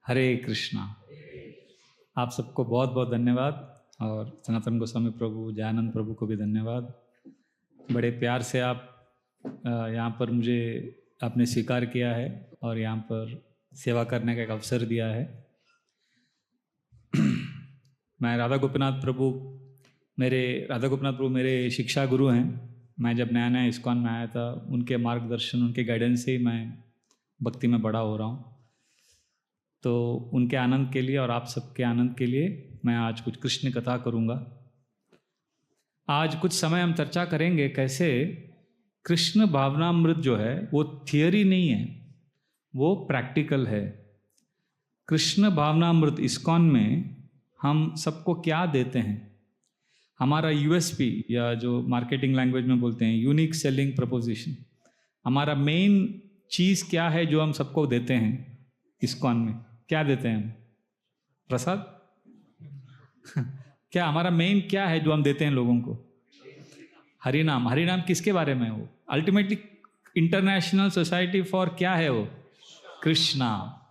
हरे कृष्णा। आप सबको बहुत बहुत धन्यवाद और सनातन गोस्वामी प्रभु, जयानंद प्रभु को भी धन्यवाद। बड़े प्यार से आप यहाँ पर मुझे आपने स्वीकार किया है और यहाँ पर सेवा करने का एक अवसर दिया है। मैं राधा गोपीनाथ प्रभु मेरे शिक्षा गुरु हैं। मैं जब नया नया इस्कॉन में आया था, उनके मार्गदर्शन, उनके गाइडेंस से ही मैं भक्ति में बड़ा हो रहा हूँ। तो उनके आनंद के लिए और आप सबके आनंद के लिए मैं आज कुछ कृष्ण कथा करूँगा। आज कुछ समय हम चर्चा करेंगे कैसे कृष्ण भावनामृत जो है वो थियरी नहीं है, वो प्रैक्टिकल है। कृष्ण भावनामृत इस्कॉन में हम सबको क्या देते हैं, हमारा यूएसपी या जो मार्केटिंग लैंग्वेज में बोलते हैं यूनिक सेलिंग प्रपोजिशन, हमारा मेन चीज़ क्या है जो हम सबको देते हैं इस्कॉन में। क्या देते हैं हम? प्रसाद? क्या हमारा मेन क्या है जो हम देते हैं लोगों को? हरिनाम। हरिनाम किसके बारे में? वो अल्टीमेटली इंटरनेशनल सोसाइटी फॉर क्या है वो? कृष्णा।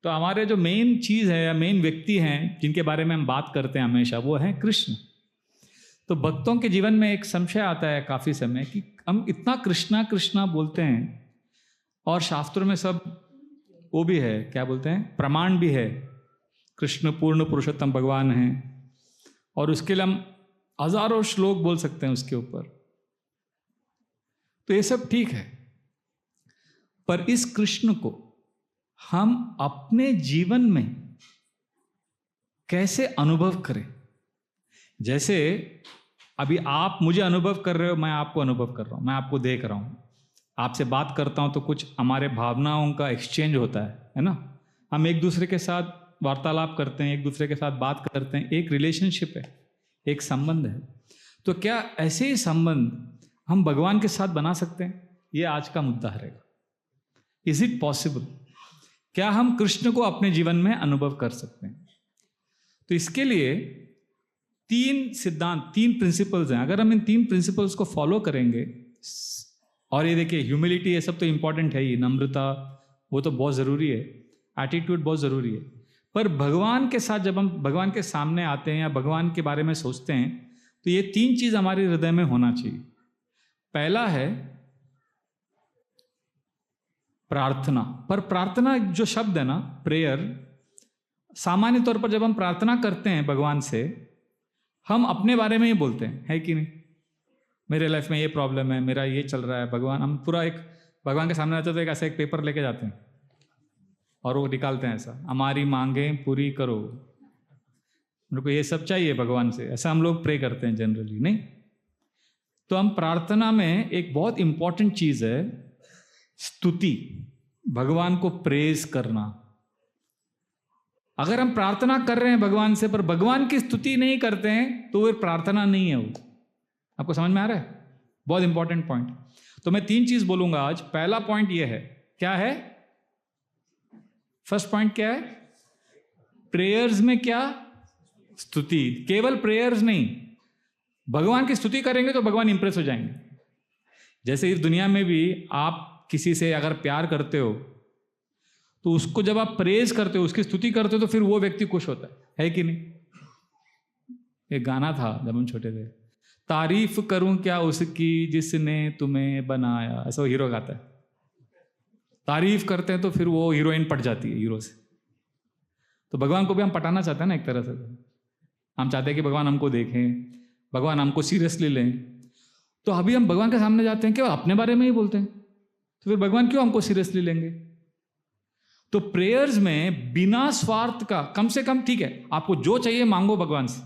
तो हमारे जो मेन चीज़ है या मेन व्यक्ति हैं जिनके बारे में हम बात करते हैं हमेशा, वो है कृष्ण। तो भक्तों के जीवन में एक संशय आता है काफ़ी समय कि हम इतना कृष्णा कृष्णा बोलते हैं और शास्त्रों में सब वो भी है, क्या बोलते हैं, प्रमाण भी है, कृष्ण पूर्ण पुरुषोत्तम भगवान हैं, और उसके लिए हम हजारों श्लोक बोल सकते हैं उसके ऊपर। तो ये सब ठीक है, पर इस कृष्ण को हम अपने जीवन में कैसे अनुभव करें? जैसे अभी आप मुझे अनुभव कर रहे हो, मैं आपको अनुभव कर रहा हूं, मैं आपको देख रहा हूं, आपसे बात करता हूं तो कुछ हमारे भावनाओं का एक्सचेंज होता है ना। हम एक दूसरे के साथ वार्तालाप करते हैं, एक दूसरे के साथ बात करते हैं, एक रिलेशनशिप है, एक संबंध है। तो क्या ऐसे ही संबंध हम भगवान के साथ बना सकते हैं? ये आज का मुद्दा रहेगा। Is it possible? क्या हम कृष्ण को अपने जीवन में अनुभव कर सकते हैं? तो इसके लिए तीन सिद्धांत, तीन प्रिंसिपल्स हैं। अगर हम इन तीन प्रिंसिपल्स को फॉलो करेंगे, और ये देखिए ह्यूमिलिटी, ये सब तो इंपॉर्टेंट है ही, नम्रता वो तो बहुत ज़रूरी है, एटीट्यूड बहुत ज़रूरी है, पर भगवान के साथ जब हम भगवान के सामने आते हैं या भगवान के बारे में सोचते हैं तो ये तीन चीज़ हमारे हृदय में होना चाहिए। पहला है प्रार्थना। पर प्रार्थना जो शब्द है ना, प्रेयर, सामान्य तौर पर जब हम प्रार्थना करते हैं भगवान से, हम अपने बारे में ही बोलते हैं, है कि नहीं? मेरे लाइफ में ये प्रॉब्लम है, मेरा ये चल रहा है, भगवान, हम पूरा एक भगवान के सामने आते तो एक ऐसा एक पेपर लेके जाते हैं और वो निकालते हैं ऐसा, हमारी मांगें पूरी करो, मेरे को ये सब चाहिए भगवान से, ऐसा हम लोग प्रे करते हैं जनरली, नहीं? तो हम प्रार्थना में एक बहुत इंपॉर्टेंट चीज़ है स्तुति, भगवान को प्रेज करना। अगर हम प्रार्थना कर रहे हैं भगवान से पर भगवान की स्तुति नहीं करते हैं तो वो प्रार्थना नहीं है। वो आपको समझ में आ रहा है? बहुत इंपॉर्टेंट पॉइंट। तो मैं तीन चीज बोलूंगा आज। पहला पॉइंट ये है, क्या है? फर्स्ट पॉइंट क्या है? प्रेयर्स में क्या? स्तुति। केवल प्रेयर्स नहीं, भगवान की स्तुति करेंगे तो भगवान इंप्रेस हो जाएंगे। जैसे इस दुनिया में भी आप किसी से अगर प्यार करते हो तो उसको जब आप प्रेज करते हो, उसकी स्तुति करते हो, तो फिर वो व्यक्ति खुश होता है कि नहीं? एक गाना था जब हम छोटे थे, तारीफ करूं क्या उसकी जिसने तुम्हें बनाया, ऐसा वो हीरो गाता है। तारीफ करते हैं तो फिर वो हीरोइन पट जाती है हीरो से। तो भगवान को भी हम पटाना चाहते हैं ना एक तरह से। हम चाहते हैं कि भगवान हमको देखें, भगवान हमको सीरियसली लें। तो अभी हम भगवान के सामने जाते हैं केवल अपने बारे में ही बोलते हैं, तो फिर भगवान क्यों हमको सीरियसली लेंगे? तो प्रेयर्स में बिना स्वार्थ का, कम से कम ठीक है आपको जो चाहिए मांगो भगवान से,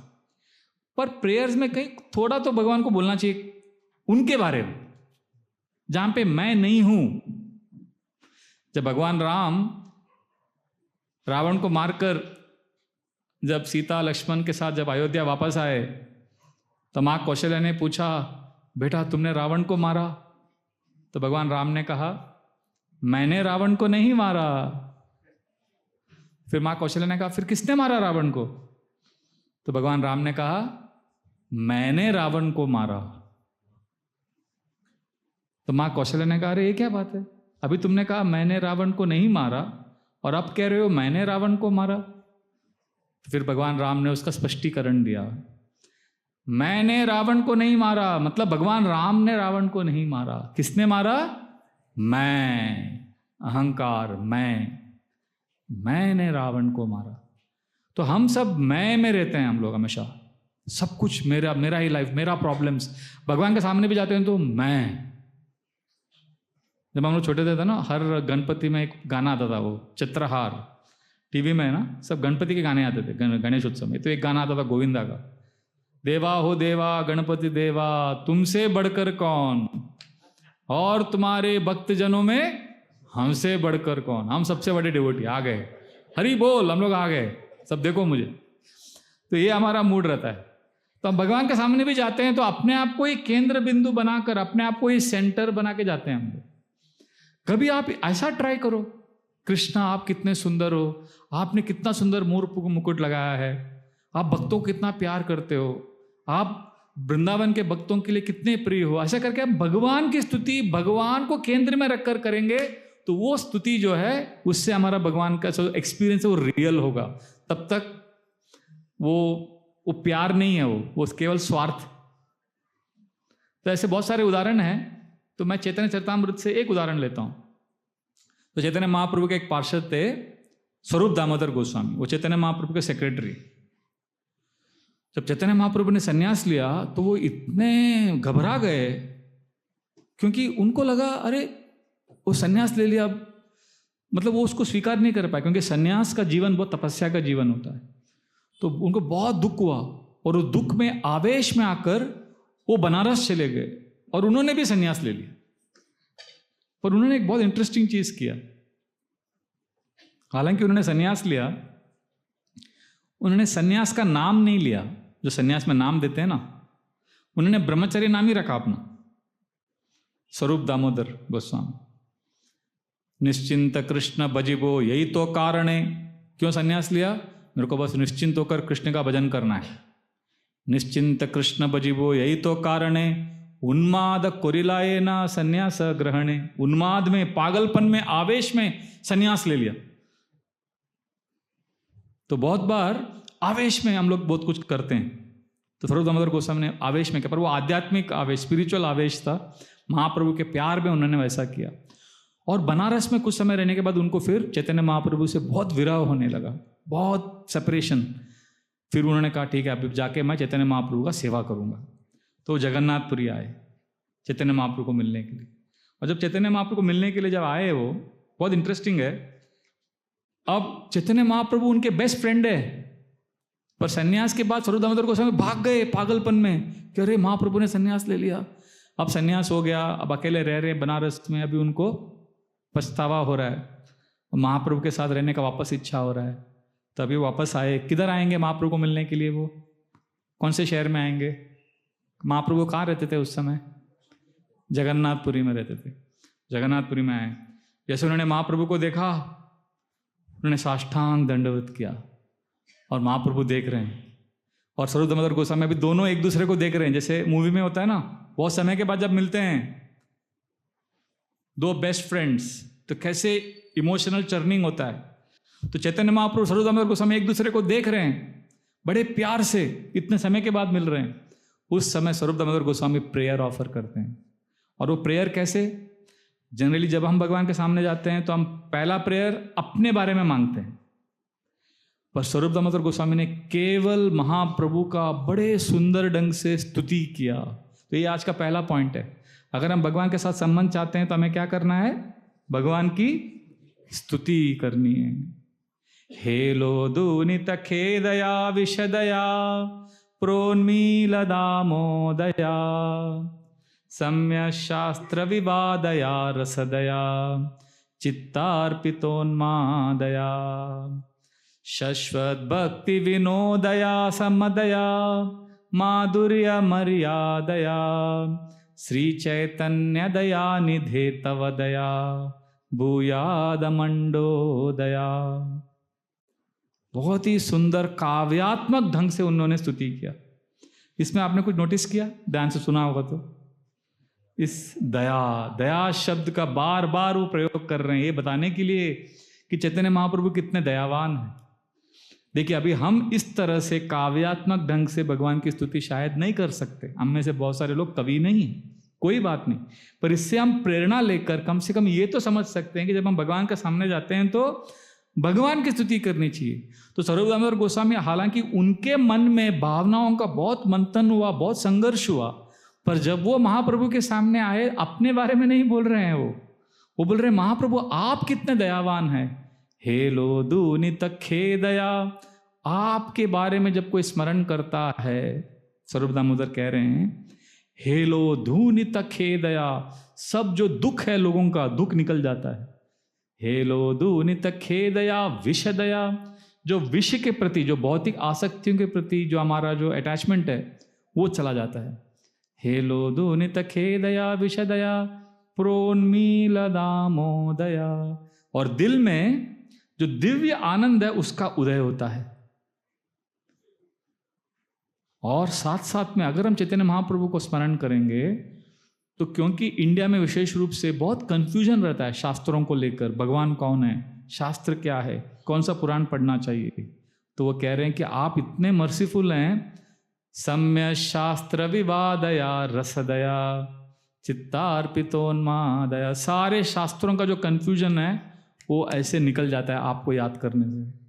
पर प्रेयर्स में कहीं थोड़ा तो भगवान को बोलना चाहिए उनके बारे में, जहां पे मैं नहीं हूं। जब भगवान राम रावण को मारकर जब सीता लक्ष्मण के साथ जब अयोध्या वापस आए तो मां कौशल्या ने पूछा, बेटा तुमने रावण को मारा? तो भगवान राम ने कहा, मैंने रावण को नहीं मारा। फिर मां कौशल्या ने कहा, फिर किसने मारा रावण को? तो भगवान राम ने कहा, मैंने रावण को मारा। तो मां कौशल्या ने कहा, अरे ये क्या बात है, अभी तुमने कहा मैंने रावण को नहीं मारा और अब कह रहे हो मैंने रावण को मारा। फिर भगवान राम ने उसका स्पष्टीकरण दिया, मैंने रावण को नहीं मारा, मतलब भगवान राम ने रावण को नहीं मारा। किसने मारा? मैं, अहंकार, मैंने रावण को मारा। तो हम सब मैं में रहते हैं, हम लोग हमेशा, सब कुछ मेरा, मेरा ही लाइफ, मेरा प्रॉब्लम्स। भगवान के सामने भी जाते हैं तो मैं। जब हम लोग छोटे थे ना, हर गणपति में एक गाना आता था, वो चित्रहार, टीवी में है ना, सब गणपति के गाने आते थे गणेश उत्सव में। तो एक गाना आता था गोविंदा का, देवा हो देवा गणपति देवा तुमसे बढ़कर कौन, और तुम्हारे भक्त जनों में हमसे बढ़कर कौन। हम सबसे बड़े डिवोटी आ गए, हरि बोल, हम लोग आ गए, सब देखो मुझे। तो ये हमारा मूड रहता है। तो हम भगवान के सामने भी जाते हैं तो अपने आप को ही केंद्र बिंदु बनाकर, अपने आप को ही सेंटर बना के जाते हैं हम लोग। कभी आप ऐसा ट्राई करो, कृष्णा आप कितने सुंदर हो, आपने कितना सुंदर मोर मुकुट लगाया है, आप भक्तों को कितना प्यार करते हो, आप वृंदावन के भक्तों के लिए कितने प्रिय हो। ऐसा करके आप भगवान की स्तुति भगवान को केंद्र में रखकर करेंगे तो वो स्तुति जो है उससे हमारा भगवान का जो एक्सपीरियंस है वो रियल होगा। तब तक वो प्यार नहीं है, वो केवल स्वार्थ। तो ऐसे बहुत सारे उदाहरण हैं। तो मैं चैतन्य चरितामृत से एक उदाहरण लेता हूं। तो चैतन्य महाप्रभु के एक पार्षद थे स्वरूप दामोदर गोस्वामी, वो चैतन्य महाप्रभु के सेक्रेटरी। जब चैतन्य महाप्रभु ने संन्यास लिया तो वो इतने घबरा गए, क्योंकि उनको लगा अरे वो संन्यास ले लिया, मतलब वो उसको स्वीकार नहीं कर पाए, क्योंकि संन्यास का जीवन बहुत तपस्या का जीवन होता है। तो उनको बहुत दुख हुआ और उस दुख में आवेश में आकर वो बनारस चले गए और उन्होंने भी संन्यास ले लिया। पर उन्होंने एक बहुत इंटरेस्टिंग चीज किया। हालांकि उन्होंने संन्यास लिया, उन्होंने संन्यास का नाम नहीं लिया, जो संन्यास में नाम देते हैं ना, उन्होंने ब्रह्मचर्य नाम ही रखा अपना, स्वरूप दामोदर गोस्वामी। निश्चिंत कृष्ण भजिबो, यही तो कारण है। क्यों संन्यास लिया? मेरे को बस निश्चिंत होकर कृष्ण का भजन करना है। निश्चिंत कृष्ण भजिबो, यही तो कारण है। उन्माद कोरिलाए ना संन्यास ग्रहणे, उन्माद में, पागलपन में, आवेश में संन्यास ले लिया। तो बहुत बार आवेश में हम लोग बहुत कुछ करते हैं। तो स्वरूप दामोदर गोस्वामी ने आवेश में किया, पर वो आध्यात्मिक आवेश, स्पिरिचुअल आवेश था, महाप्रभु के प्यार में उन्होंने वैसा किया। और बनारस में कुछ समय रहने के बाद उनको फिर चैतन्य महाप्रभु से बहुत विरह होने लगा, बहुत सेपरेशन। फिर उन्होंने कहा ठीक है, अभी जाके मैं चैतन्य महाप्रभु का सेवा करूंगा। तो जगन्नाथपुरी आए चैतन्य महाप्रभु को मिलने के लिए। और जब चैतन्य महाप्रभु को मिलने के लिए जब आए, वो बहुत इंटरेस्टिंग है। अब चैतन्य महाप्रभु उनके बेस्ट फ्रेंड है, पर सन्यास के बाद स्वरूप दामोदर गोस्वामी भाग गए पागलपन में कि अरे महाप्रभु ने सन्यास ले लिया। अब सन्यास हो गया, अब अकेले रह रहे बनारस में, अभी उनको पछतावा हो रहा है, महाप्रभु के साथ रहने का वापस इच्छा हो रहा है। तभी वापस आए। किधर आएंगे महाप्रभु को मिलने के लिए? वो कौन से शहर में आएंगे? महाप्रभु कहाँ रहते थे उस समय? जगन्नाथपुरी में रहते थे। जगन्नाथपुरी में आए, जैसे उन्होंने महाप्रभु को देखा, उन्होंने साष्टांग दंडवत किया और महाप्रभु देख रहे हैं। और स्वरूप दामोदर गोस्वामी अभी दोनों एक दूसरे को देख रहे हैं, जैसे मूवी में होता है ना, बहुत समय के बाद जब मिलते हैं दो बेस्ट फ्रेंड्स तो कैसे इमोशनल चर्निंग होता है। तो चैतन्य महाप्रभु स्वरूप दामोदर गोस्वामी एक दूसरे को देख रहे हैं बड़े प्यार से, इतने समय के बाद मिल रहे हैं। उस समय स्वरूप दामोदर गोस्वामी प्रेयर ऑफर करते हैं। और वो प्रेयर कैसे? जनरली जब हम भगवान के सामने जाते हैं तो हम पहला प्रेयर अपने बारे में मांगते हैं, पर स्वरूप दामोदर गोस्वामी ने केवल महाप्रभु का बड़े सुंदर ढंग से स्तुति किया। तो ये आज का पहला पॉइंट है। अगर हम भगवान के साथ संबंध चाहते हैं तो हमें क्या करना है? भगवान की स्तुति करनी है। हेलो दूनित खेदया विशदया प्रोन्मील दामोदया सम्य शास्त्र विवादया रसदया चित्तार्पितोन्मादया शश्वत भक्ति विनोदया समदया माधुर्य मर्यादया श्री चैतन्य दया निधे तव दया भूयाद मंडोदया। बहुत ही सुंदर काव्यात्मक ढंग से उन्होंने स्तुति किया। इसमें आपने कुछ नोटिस किया? ध्यान से सुना होगा तो इस दया, दया शब्द का बार बार वो प्रयोग कर रहे हैं, ये बताने के लिए कि चैतन्य महाप्रभु कितने दयावान हैं। देखिए, अभी हम इस तरह से काव्यात्मक ढंग से भगवान की स्तुति शायद नहीं कर सकते, हम में से बहुत सारे लोग कवि नहीं हैं, कोई बात नहीं, पर इससे हम प्रेरणा लेकर कम से कम ये तो समझ सकते हैं कि जब हम भगवान के सामने जाते हैं तो भगवान की स्तुति करनी चाहिए। तो स्वरूप दामोदर गोस्वामी, हालांकि उनके मन में भावनाओं का बहुत मंथन हुआ, बहुत संघर्ष हुआ, पर जब वो महाप्रभु के सामने आए, अपने बारे में नहीं बोल रहे हैं, वो बोल रहे हैं महाप्रभु आप कितने दयावान हैं। हेलो दूनित खेदया, आपके बारे में जब कोई स्मरण करता है, स्वरूप दामोदर कह रहे हैं हेलो धूनित खेदया, सब जो दुख है लोगों का, दुख निकल जाता है। हेलो धूनित खेदया विषदया, जो विष के प्रति, जो भौतिक आसक्तियों के प्रति जो हमारा जो अटैचमेंट है वो चला जाता है। हेलो धूनित खेदया विषदया प्रोन्मील दामोदया, और दिल में जो दिव्य आनंद है उसका उदय होता है। और साथ साथ में अगर हम चैतन्य महाप्रभु को स्मरण करेंगे तो, क्योंकि इंडिया में विशेष रूप से बहुत कंफ्यूजन रहता है शास्त्रों को लेकर, भगवान कौन है, शास्त्र क्या है, कौन सा पुराण पढ़ना चाहिए, तो वो कह रहे हैं कि आप इतने मर्सीफुल हैं, सम्य शास्त्र विवादया रसदया चित्तार्पितोन्मादया, सारे शास्त्रों का जो कंफ्यूजन है वो ऐसे निकल जाता है आपको याद करने से।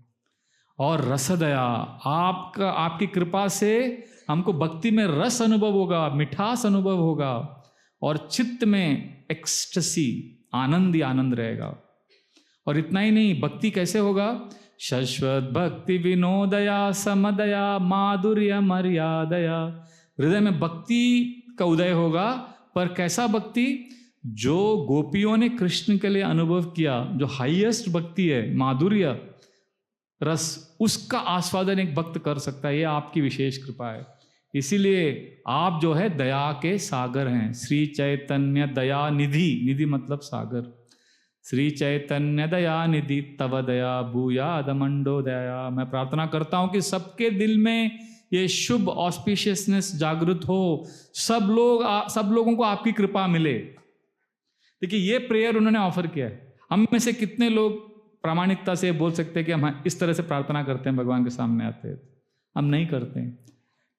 और रसदया, आपकी कृपा से हमको भक्ति में रस अनुभव होगा, मिठास अनुभव होगा, और चित्त में एक्सटेसी, आनंद ही आनंद रहेगा। और इतना ही नहीं, भक्ति कैसे होगा, शाश्वत भक्ति विनोदया समदया माधुर्य मर्यादया, हृदय में भक्ति का उदय होगा, पर कैसा भक्ति, जो गोपियों ने कृष्ण के लिए अनुभव किया, जो हाईएस्ट भक्ति है, माधुर्य रस, उसका आस्वादन एक भक्त कर सकता है। ये आपकी विशेष कृपा है, इसीलिए आप जो है दया के सागर हैं। श्री चैतन्य दया निधि, निधि मतलब सागर, श्री चैतन्य दया निधि तव दया भूयाद मंडो दया। मैं प्रार्थना करता हूं कि सबके दिल में ये शुभ ऑस्पिशियसनेस जागृत हो, सब लोगों को आपकी कृपा मिले। देखिए, ये प्रेयर उन्होंने ऑफर किया है। हम में से कितने लोग प्रामाणिकता से बोल सकते हैं कि हम इस तरह से प्रार्थना करते हैं भगवान के सामने आते हैं? हम नहीं करते हैं।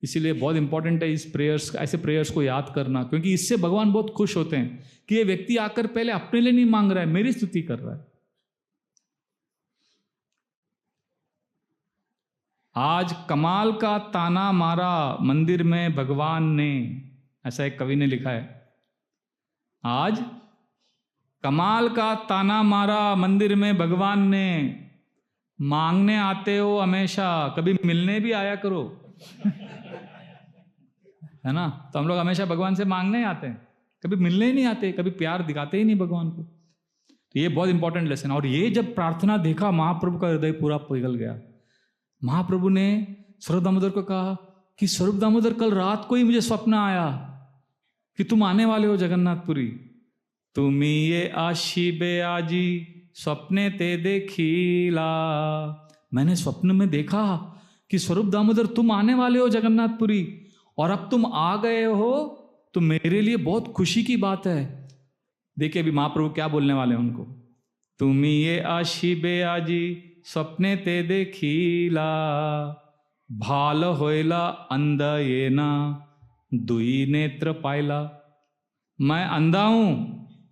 इसीलिए बहुत इंपॉर्टेंट है इस प्रेयर्स, ऐसे प्रेयर्स को याद करना, क्योंकि इससे भगवान बहुत खुश होते हैं कि ये व्यक्ति आकर पहले अपने लिए नहीं मांग रहा है, मेरी स्तुति कर रहा है। आज कमाल का ताना मारा मंदिर में भगवान ने, ऐसा एक कवि ने लिखा है। आज कमाल का ताना मारा मंदिर में भगवान ने, मांगने आते हो हमेशा, कभी मिलने भी आया करो है ना। तो हम लोग हमेशा भगवान से मांगने आते हैं, कभी मिलने ही नहीं आते, कभी प्यार दिखाते ही नहीं भगवान को। तो ये बहुत इंपॉर्टेंट लेसन। और ये जब प्रार्थना देखा, महाप्रभु का हृदय पूरा पिघल गया। महाप्रभु ने स्वरूप दामोदर को कहा कि स्वरूप दामोदर, कल रात को ही मुझे स्वप्न आया कि तुम आने वाले हो जगन्नाथपुरी। तुमी ये आशीबे आजी स्वप्ने ते देखीला, मैंने स्वप्न में देखा कि स्वरूप दामोदर तुम आने वाले हो जगन्नाथपुरी, और अब तुम आ गए हो तो मेरे लिए बहुत खुशी की बात है। देखिए अभी महाप्रभु क्या बोलने वाले हैं उनको। तुमी ये आशीबे आजी स्वप्ने ते देखीला, भाल होयला अंध ये ना दुई नेत्र पायला। मैं अंधा हूं,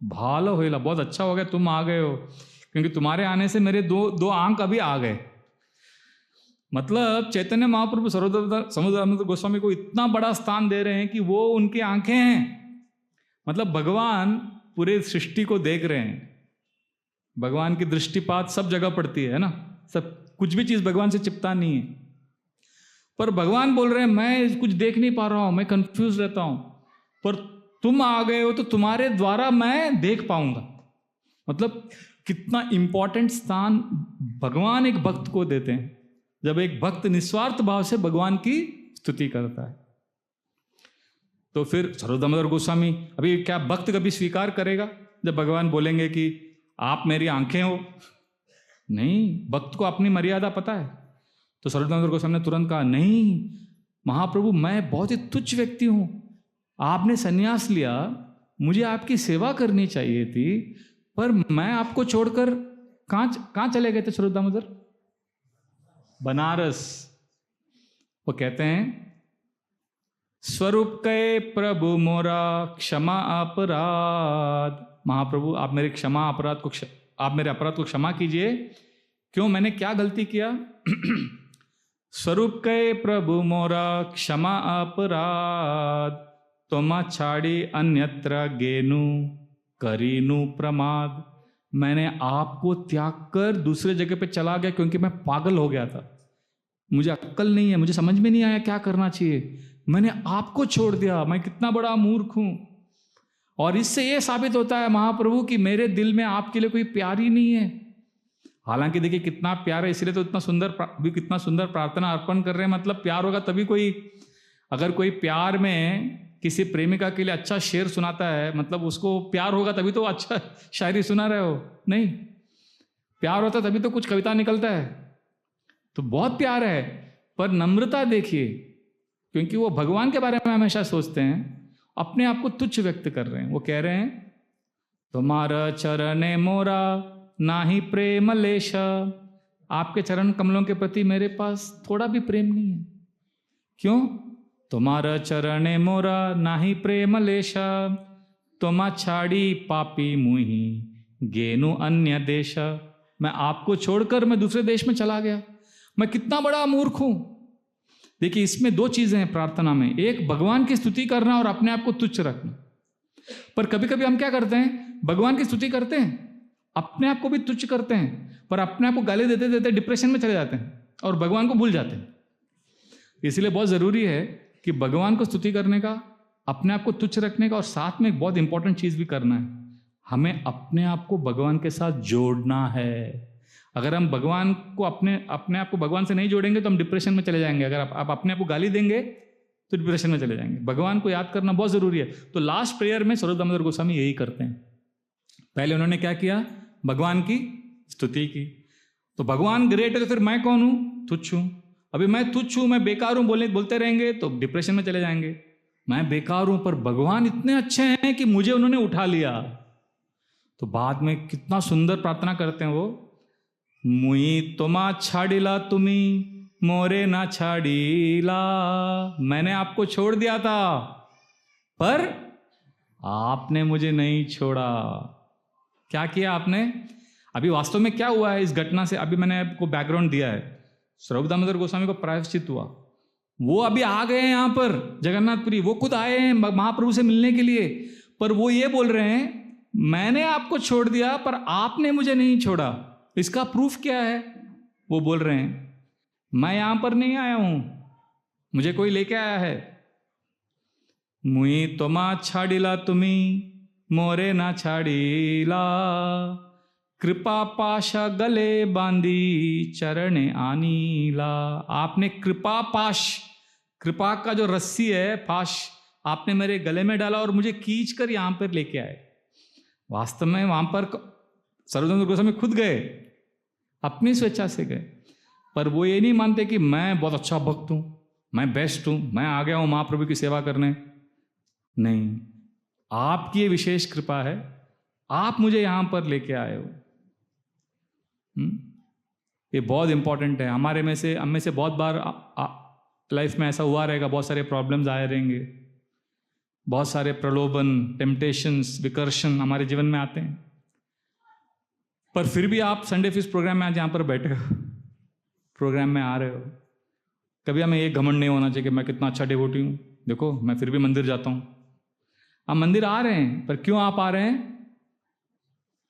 भाल होयला, बहुत अच्छा हो गया तुम आ गए हो, क्योंकि तुम्हारे आने से मेरे दो आंख अभी आ गए। मतलब चैतन्य महाप्रभु समुद्रानंद गोस्वामी को इतना बड़ा स्थान दे रहे हैं कि वो उनकी आंखें हैं। मतलब भगवान पूरे सृष्टि को देख रहे हैं। भगवान की दृष्टिपात सब जगह पड़ती है ना, सब कुछ भी चीज भगवान से चिपता नहीं है। पर भगवान बोल रहे हैं मैं कुछ देख नहीं पा रहा हूं, मैं कंफ्यूज रहता हूं, पर तुम आ गए हो तो तुम्हारे द्वारा मैं देख पाऊंगा। मतलब कितना इंपॉर्टेंट स्थान भगवान एक भक्त को देते हैं, जब एक भक्त निस्वार्थ भाव से भगवान की स्तुति करता है। तो फिर स्वरूप दामोदर गोस्वामी, अभी क्या भक्त कभी स्वीकार करेगा जब भगवान बोलेंगे कि आप मेरी आंखें हो? नहीं, भक्त को अपनी मर्यादा पता है। तो स्वरूप दामोदर गोस्वामी ने तुरंत कहा, नहीं महाप्रभु, मैं बहुत ही तुच्छ व्यक्ति हूं, आपने संन्यास लिया, मुझे आपकी सेवा करनी चाहिए थी, पर मैं आपको छोड़कर कहाँ चले गए थे स्वरूप दामोदर? बनारस। वो कहते हैं, स्वरूप के प्रभु मोरा क्षमा अपराध। महाप्रभु आप मेरे आप मेरे अपराध को क्षमा कीजिए। क्यों, मैंने क्या गलती किया? स्वरूप के प्रभु मोरा क्षमा अपराध, तोमा छाड़ी अन्यत्र गेनु करीनु प्रमाद। मैंने आपको त्याग कर दूसरे जगह पे चला गया क्योंकि मैं पागल हो गया था। मुझे अक्ल नहीं है, मुझे समझ में नहीं आया क्या करना चाहिए। मैंने आपको छोड़ दिया। मैं कितना बड़ा मूर्ख हूं। और इससे यह साबित होता है महाप्रभु कि मेरे दिल में आपके लिए कोई प्यार ही नहीं है। हालांकि देखिए कितना प्यार है, इसलिए तो इतना सुंदर प्रार्थना अर्पण कर रहे हैं। मतलब प्यार होगा तभी कोई, अगर कोई प्यार में किसी प्रेमिका के लिए अच्छा शेर सुनाता है, मतलब उसको प्यार होगा तभी तो अच्छा शायरी सुना रहे हो। नहीं, प्यार होता तभी तो कुछ कविता निकलता है। तो बहुत प्यार है, पर नम्रता देखिए, क्योंकि वो भगवान के बारे में हमेशा सोचते हैं, अपने आप को तुच्छ व्यक्त कर रहे हैं। वो कह रहे हैं, तुम्हारा चरण मोरा नाही प्रेम लेश। आपके चरण कमलों के प्रति मेरे पास थोड़ा भी प्रेम नहीं है। क्यों? तुम्हारा चरण मोरा नाही प्रेम लेश, तुमा छाड़ी पापी मुही गेनु अन्य देश। मैं आपको छोड़कर मैं दूसरे देश में चला गया। मैं कितना बड़ा मूर्ख हूं। देखिए इसमें दो चीजें हैं प्रार्थना में, एक भगवान की स्तुति करना और अपने आप को तुच्छ रखना। पर कभी कभी हम क्या करते हैं, भगवान की स्तुति करते हैं, अपने आप को भी तुच्छ करते हैं, पर अपने आप को गाली देते देते डिप्रेशन में चले जाते हैं और भगवान को भूल जाते हैं। इसलिए बहुत जरूरी है कि भगवान को स्तुति करने का, अपने आप को तुच्छ रखने का, और साथ में एक बहुत इंपॉर्टेंट चीज भी करना है, हमें अपने आप को भगवान के साथ जोड़ना है। अगर हम भगवान को अपने आप को भगवान से नहीं जोड़ेंगे तो हम डिप्रेशन में चले जाएंगे। अगर आप अपने आप को गाली देंगे तो डिप्रेशन में चले जाएंगे। भगवान को याद करना बहुत जरूरी है। तो लास्ट प्रेयर में स्वरूप दामोदर गोस्वामी यही करते हैं। पहले उन्होंने क्या किया, भगवान की स्तुति की। तो भगवान ग्रेट है, तो फिर मैं कौन हूं? तुच्छ हूं। अभी मैं तुच्छ हूं, मैं बेकार हूं बोलते रहेंगे तो डिप्रेशन में चले जाएंगे। मैं बेकार हूं, पर भगवान इतने अच्छे हैं कि मुझे उन्होंने उठा लिया। तो बाद में कितना सुंदर प्रार्थना करते हैं वो, मुई तोमा छाड़िला तुमी मोरे ना छाड़िला। मैंने आपको छोड़ दिया था पर आपने मुझे नहीं छोड़ा। क्या किया आपने? अभी वास्तव में क्या हुआ है इस घटना से, अभी मैंने आपको बैकग्राउंड दिया है। स्वरूप दामोदर गोस्वामी को प्रायश्चित हुआ, वो अभी आ गए हैं यहाँ पर जगन्नाथपुरी, वो खुद आए हैं महाप्रभु से मिलने के लिए। पर वो ये बोल रहे हैं, मैंने आपको छोड़ दिया पर आपने मुझे नहीं छोड़ा। इसका प्रूफ क्या है? वो बोल रहे हैं, मैं यहां पर नहीं आया हूं, मुझे कोई लेके आया है। मुई तोमा छाड़िला तुमी मोरे ना छाड़िला, कृपा पाशा गले बांधी चरणे आनीला। आपने कृपा पाश, कृपा का जो रस्सी है पाश, आपने मेरे गले में डाला और मुझे खींच कर यहां पर लेके आए। वास्तव में वहां पर स्वरूप दामोदर गोस्वामी खुद गए, अपनी स्वेच्छा से गए। पर वो ये नहीं मानते कि मैं बहुत अच्छा भक्त हूं, मैं बेस्ट हूं, मैं आ गया हूं महाप्रभु की सेवा करने। नहीं, आपकी ये विशेष कृपा है, आप मुझे यहां पर लेके आए हो। ये बहुत इंपॉर्टेंट है। हम में से बहुत बार लाइफ में ऐसा हुआ रहेगा, बहुत सारे प्रॉब्लम्स आए रहेंगे, बहुत सारे प्रलोभन, टेम्पटेशंस, विकर्षण हमारे जीवन में आते हैं। पर फिर भी आप संडे फीस प्रोग्राम में आज यहाँ पर बैठे हो, प्रोग्राम में आ रहे हो। कभी हमें ये घमंड नहीं होना चाहिए कि मैं कितना अच्छा डिवोटी हूँ, देखो मैं फिर भी मंदिर जाता हूँ। आप मंदिर आ रहे हैं, पर क्यों आप आ रहे हैं?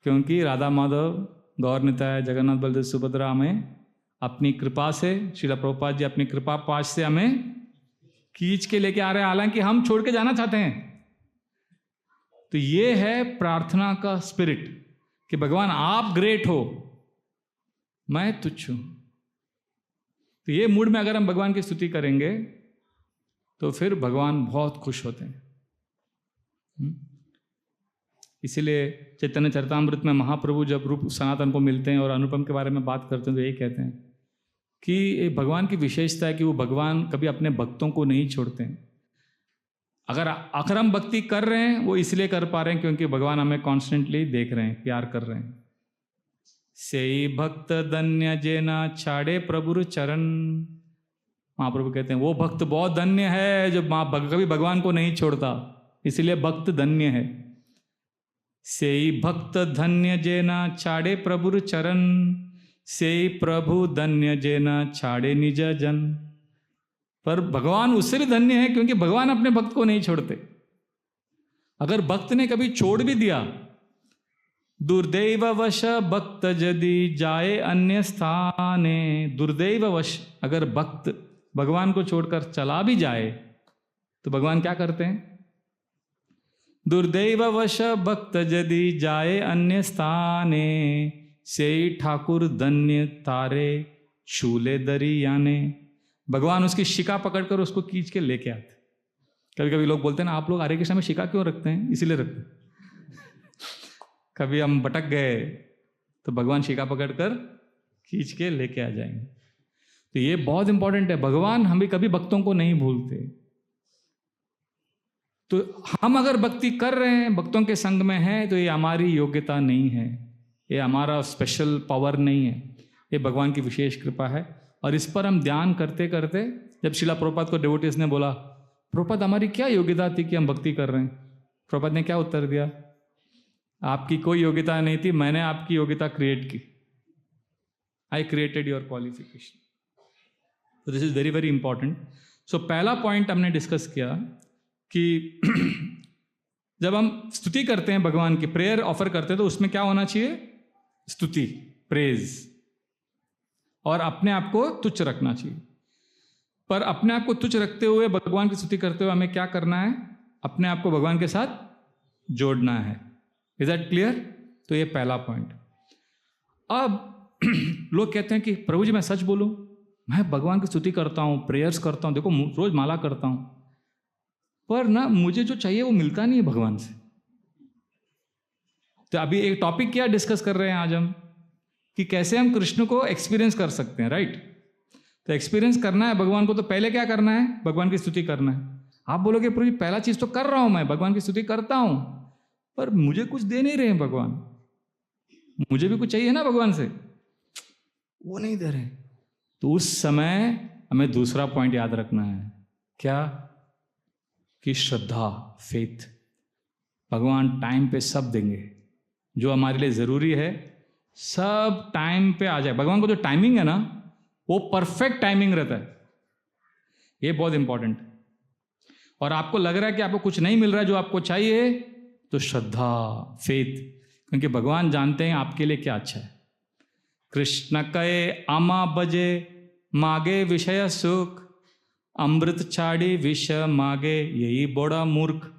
क्योंकि राधा माधव, गौर निताय, जगन्नाथ बलदेव सुभद्रा हमें अपनी कृपा से, श्रील प्रभुपाद जी अपनी कृपा पाश से हमें खींच के लेके आ रहे हैं, हालांकि हम छोड़ के जाना चाहते हैं। तो ये है प्रार्थना का स्पिरिट कि भगवान आप ग्रेट हो, मैं तुच्छ हूं। तो ये मूड में अगर हम भगवान की स्तुति करेंगे तो फिर भगवान बहुत खुश होते हैं। इसीलिए चैतन्य चरितामृत में महाप्रभु जब रूप सनातन को मिलते हैं और अनुपम के बारे में बात करते हैं तो यही कहते हैं कि भगवान की विशेषता है कि वो भगवान कभी अपने भक्तों को नहीं छोड़ते हैं। अगर हम भक्ति कर रहे हैं वो इसलिए कर पा रहे हैं क्योंकि भगवान हमें कॉन्स्टेंटली देख रहे हैं, प्यार कर रहे हैं। सेई भक्त धन्य जेना छाड़े प्रभुर चरण। महाप्रभु कहते हैं वो भक्त बहुत धन्य है जो कभी भगवान को नहीं छोड़ता, इसलिए भक्त धन्य है। सेई भक्त धन्य जेना छाड़े प्रभुर चरण, सेई प्रभु धन्य जेना छाड़े निज जन। पर भगवान उससे भी धन्य है क्योंकि भगवान अपने भक्त को नहीं छोड़ते। अगर भक्त ने कभी छोड़ भी दिया, दुर्दैव वश भक्त यदि जाए अन्य स्थाने, दुर्दैव वश अगर भक्त भगवान को छोड़कर चला भी जाए तो भगवान क्या करते हैं? दुर्दैव वश भक्त यदि जाए अन्य स्थाने, से ठाकुर धन्य तारे छूले दरियाने। भगवान उसकी शिका पकड़कर उसको खींच के लेके आते। कभी कभी लोग बोलते हैं ना, आप लोग हरे कृष्णा में शिका क्यों रखते हैं? इसीलिए रखते हैं। कभी हम भटक गए तो भगवान शिका पकड़कर खींच के लेके आ जाएंगे। तो ये बहुत इंपॉर्टेंट है। भगवान हमें कभी भक्तों को नहीं भूलते। तो हम अगर भक्ति कर रहे हैं, भक्तों के संग में हैं, तो ये हमारी योग्यता नहीं है, ये हमारा स्पेशल पावर नहीं है, ये भगवान की विशेष कृपा है। और इस पर हम ध्यान करते करते, जब शिला प्रभुपाद को डिवोटीज ने बोला, प्रभुपाद हमारी क्या योग्यता थी कि हम भक्ति कर रहे हैं? प्रभुपाद ने क्या उत्तर दिया? आपकी कोई योग्यता नहीं थी, मैंने आपकी योग्यता क्रिएट की। I created your qualification. तो this is very very important. So पहला पॉइंट हमने डिस्कस किया कि जब हम स्तुति करते हैं, भगवान की प्रेयर ऑफर करते हैं, तो उसमें क्या होना चाहिए? स्तुति, प्रेज, और अपने आप को तुच्छ रखना चाहिए। पर अपने आप को तुच्छ रखते हुए भगवान की स्तुति करते हुए हमें क्या करना है? अपने आप को भगवान के साथ जोड़ना है। Is that clear? तो ये पहला पॉइंट। अब लोग कहते हैं कि प्रभु जी मैं सच बोलूं, मैं भगवान की स्तुति करता हूं, प्रेयर्स करता हूं, देखो रोज माला करता हूं, पर ना मुझे जो चाहिए वो मिलता नहीं है भगवान से। तो अभी एक टॉपिक क्या डिस्कस कर रहे हैं आज हम, कि कैसे हम कृष्ण को एक्सपीरियंस कर सकते हैं, राइट? तो एक्सपीरियंस करना है भगवान को, तो पहले क्या करना है? भगवान की स्तुति करना है। आप बोलोगे प्रभु जी पहला चीज तो कर रहा हूं, मैं भगवान की स्तुति करता हूं, पर मुझे कुछ दे नहीं रहे हैं भगवान, मुझे भी कुछ चाहिए ना भगवान से, वो नहीं दे रहे। तो उस समय हमें दूसरा पॉइंट याद रखना है। क्या? कि श्रद्धा, फेथ। भगवान टाइम पे सब देंगे, जो हमारे लिए जरूरी है सब टाइम पे आ जाए। भगवान को जो टाइमिंग है ना, वो परफेक्ट टाइमिंग रहता है। ये बहुत इंपॉर्टेंट। और आपको लग रहा है कि आपको कुछ नहीं मिल रहा है जो आपको चाहिए, तो श्रद्धा, फेथ, क्योंकि भगवान जानते हैं आपके लिए क्या अच्छा है। कृष्ण कहे आमा बजे मागे विषय सुख, अमृत छाड़ी विष मागे यही बड़ा मूर्ख।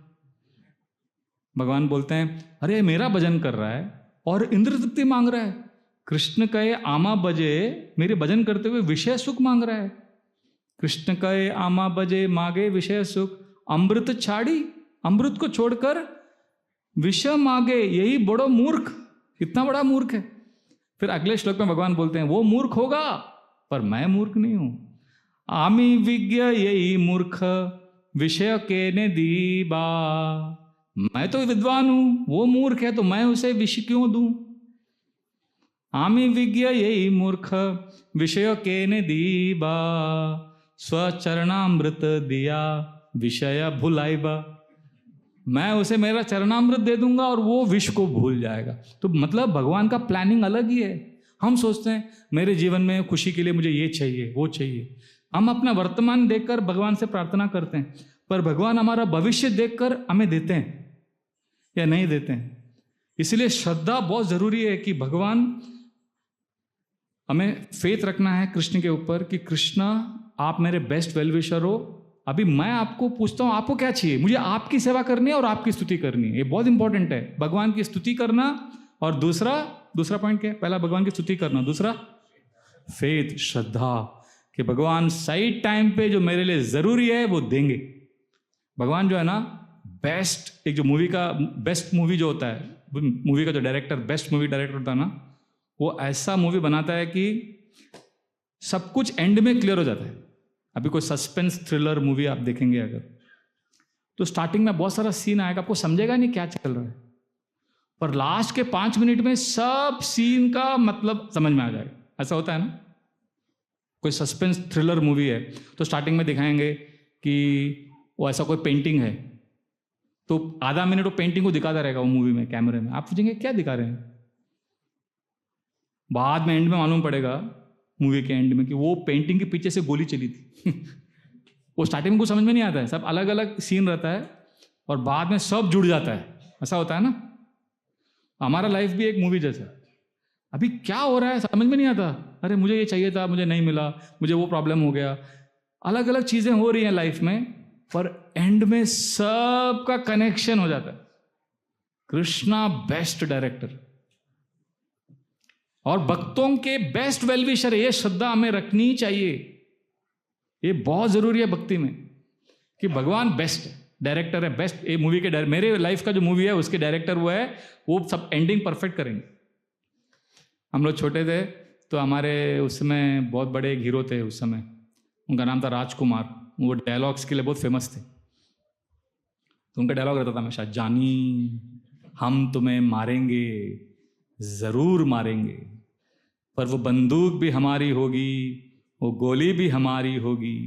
भगवान बोलते हैं अरे मेरा भजन कर रहा है और इंद्र तृप्ति मांग रहा है। कृष्ण कहे आमा बजे, मेरे भजन करते हुए विषय सुख मांग रहा है। कृष्ण कहे आमा बजे मागे विषय सुख, अमृत छाड़ी, अमृत को छोड़कर विष मागे यही बड़ो मूर्ख। कितना बड़ा मूर्ख है। फिर अगले श्लोक में भगवान बोलते हैं वो मूर्ख होगा पर मैं मूर्ख नहीं हूं। आमी विज्ञ यही मूर्ख विषय के ने दीबा। मैं तो विद्वान हूं, वो मूर्ख है तो मैं उसे विष क्यों दूं। आमी विज्ञ यही मूर्ख विषय के ने दीबा, स्वचरणामृत दिया विषय भुलाइबा। मैं उसे मेरा चरणामृत दे दूंगा और वो विष को भूल जाएगा। तो मतलब भगवान का प्लानिंग अलग ही है। हम सोचते हैं मेरे जीवन में खुशी के लिए मुझे ये चाहिए वो चाहिए। हम अपना वर्तमान देखकर भगवान से प्रार्थना करते हैं, पर भगवान हमारा भविष्य देखकर हमें देते हैं या नहीं देते हैं। इसलिए श्रद्धा बहुत जरूरी है कि भगवान, हमें फेथ रखना है कृष्ण के ऊपर कि कृष्णा आप मेरे बेस्ट वेलविशर हो। अभी मैं आपको पूछता हूं आपको क्या चाहिए, मुझे आपकी सेवा करनी है और आपकी स्तुति करनी है। ये बहुत इंपॉर्टेंट है, भगवान की स्तुति करना। और दूसरा पॉइंट क्या है? पहला भगवान की स्तुति करना, दूसरा फेथ, श्रद्धा कि भगवान सही टाइम पे जो मेरे लिए जरूरी है वो देंगे। भगवान जो है ना बेस्ट, एक जो मूवी का बेस्ट मूवी जो होता है, मूवी का जो डायरेक्टर बेस्ट मूवी डायरेक्टर होता है ना, वो ऐसा मूवी बनाता है कि सब कुछ एंड में क्लियर हो जाता है। अभी कोई सस्पेंस थ्रिलर मूवी आप देखेंगे अगर, तो स्टार्टिंग में बहुत सारा सीन आएगा, आपको समझेगा नहीं क्या चल रहा है, पर लास्ट के 5 मिनट में सब सीन का मतलब समझ में आ जाएगा। ऐसा होता है ना, कोई सस्पेंस थ्रिलर मूवी है तो स्टार्टिंग में दिखाएंगे कि वो ऐसा कोई पेंटिंग है, तो आधा मिनट वो पेंटिंग को दिखाता रहेगा वो मूवी में कैमरे में, आप पूछेंगे क्या दिखा रहे हैं, बाद में एंड में मालूम पड़ेगा मूवी के एंड में कि वो पेंटिंग के पीछे से गोली चली थी। वो स्टार्टिंग में कुछ समझ में नहीं आता है, सब अलग अलग सीन रहता है और बाद में सब जुड़ जाता है। ऐसा होता है ना, हमारा लाइफ भी एक मूवी जैसा। अभी क्या हो रहा है समझ में नहीं आता, अरे मुझे ये चाहिए था, मुझे नहीं मिला, मुझे वो प्रॉब्लम हो गया, अलग अलग चीजें हो रही हैं लाइफ में, पर एंड में सब का कनेक्शन हो जाता है। कृष्णा बेस्ट डायरेक्टर और भक्तों के बेस्ट वेलविशर, ये श्रद्धा हमें रखनी चाहिए। ये बहुत जरूरी है भक्ति में कि भगवान बेस्ट डायरेक्टर है, बेस्ट। ये मूवी के मेरे लाइफ का जो मूवी है उसके डायरेक्टर वो है, वो सब एंडिंग परफेक्ट करेंगे। हम लोग छोटे थे तो हमारे उस समय बहुत बड़े एक हीरो थे उस समय, उनका नाम था राजकुमार। वो डायलॉग्स के लिए बहुत फेमस थे, तो उनका डायलॉग रहता था हमेशा, जानी हम तुम्हें मारेंगे, जरूर मारेंगे, पर वो बंदूक भी हमारी होगी, वो गोली भी हमारी होगी,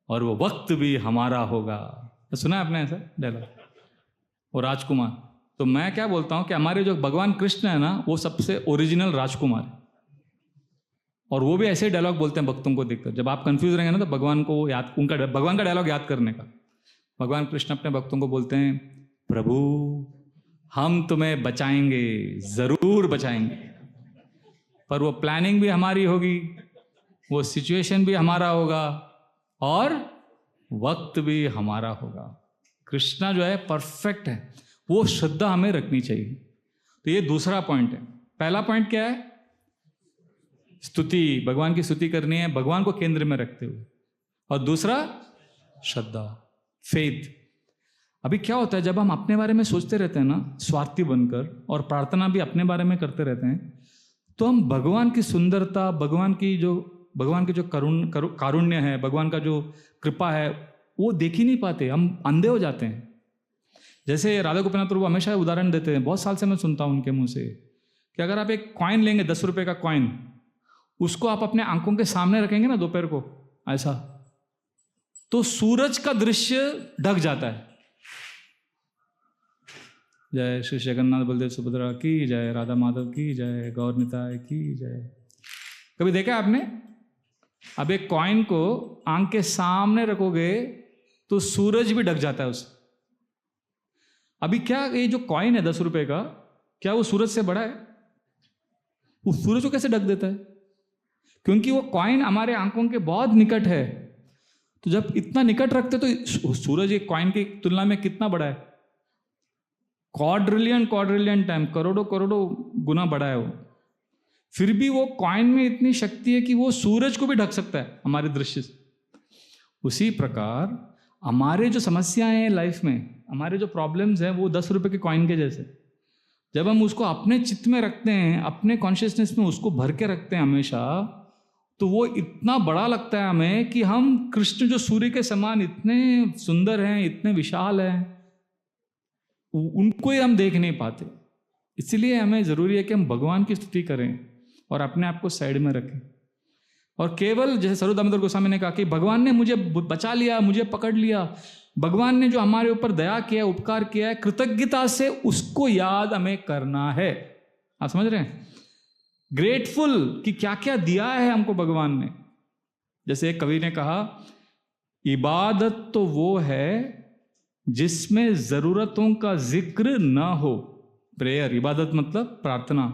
और वो वक्त भी हमारा होगा। तो सुना आपने ऐसा डायलॉग? वो राजकुमार। तो मैं क्या बोलता हूँ कि हमारे जो भगवान कृष्ण है ना, वो सबसे ओरिजिनल राजकुमार है, और वो भी ऐसे डायलॉग बोलते हैं भक्तों को देखकर। जब आप कंफ्यूज रहेंगे ना तो भगवान को याद, उनका भगवान का डायलॉग याद करने का। भगवान कृष्ण अपने भक्तों को बोलते हैं, प्रभु हम तुम्हें बचाएंगे, जरूर बचाएंगे, पर वो प्लानिंग भी हमारी होगी, वो सिचुएशन भी हमारा होगा, और वक्त भी हमारा होगा। कृष्णा जो है परफेक्ट है, वो श्रद्धा हमें रखनी चाहिए। तो ये दूसरा पॉइंट है। पहला पॉइंट क्या है? स्तुति, भगवान की स्तुति करनी है भगवान को केंद्र में रखते हुए। और दूसरा श्रद्धा, फेथ। अभी क्या होता है, जब हम अपने बारे में सोचते रहते हैं ना स्वार्थी बनकर, और प्रार्थना भी अपने बारे में करते रहते हैं, तो हम भगवान की सुंदरता, भगवान की जो कारुण्य है, भगवान का जो कृपा है, वो देख ही नहीं पाते, हम अंधे हो जाते हैं। जैसे राधा गोपीनाथ प्रभु हमेशा उदाहरण देते हैं, बहुत साल से मैं सुनता हूं उनके मुंह से, कि अगर आप एक कॉइन लेंगे 10 रुपए का कॉइन, उसको आप अपने आंखों के सामने रखेंगे ना दोपहर को ऐसा, तो सूरज का दृश्य ढक जाता है। जय श्री जगन्नाथ बलदेव सुभद्रा की जय, राधा माधव की जय, गौर निताय की जय। कभी देखा आपने? अब एक कॉइन को आंख के सामने रखोगे तो सूरज भी ढक जाता है उससे। अभी क्या ये जो कॉइन है 10 रुपए का, क्या वो सूरज से बड़ा है? वो सूरज को कैसे ढक देता है? क्योंकि वो कॉइन हमारे आंखों के बहुत निकट है। तो जब इतना निकट रखते तो सूरज एक कॉइन की तुलना में कितना बड़ा है? क्वाड्रिलियन टाइम, करोड़ों गुना बड़ा है वो। फिर भी वो कॉइन में इतनी शक्ति है कि वो सूरज को भी ढक सकता है हमारे दृश्य से। उसी प्रकार हमारे जो समस्याएं हैं लाइफ में, हमारे जो प्रॉब्लम्स हैं, वो 10 रुपए के कॉइन के जैसे। जब हम उसको अपने चित्त में रखते हैं, अपने कॉन्शियसनेस में उसको भर के रखते हैं हमेशा, तो वो इतना बड़ा लगता है हमें कि हम कृष्ण जो सूर्य के समान इतने सुंदर हैं, इतने विशाल हैं, उनको ही हम देख नहीं पाते। इसलिए हमें जरूरी है कि हम भगवान की स्तुति करें और अपने आप को साइड में रखें, और केवल जैसे सरूर दामोदर गोस्वामी ने कहा कि भगवान ने मुझे बचा लिया, मुझे पकड़ लिया, भगवान ने जो हमारे ऊपर दया किया, उपकार किया है, कृतज्ञता से उसको याद हमें करना है। आप समझ रहे हैं? ग्रेटफुल कि क्या क्या दिया है हमको भगवान ने। जैसे एक कवि ने कहा, इबादत तो वो है जिसमें जरूरतों का जिक्र ना हो। प्रेयर, इबादत मतलब प्रार्थना।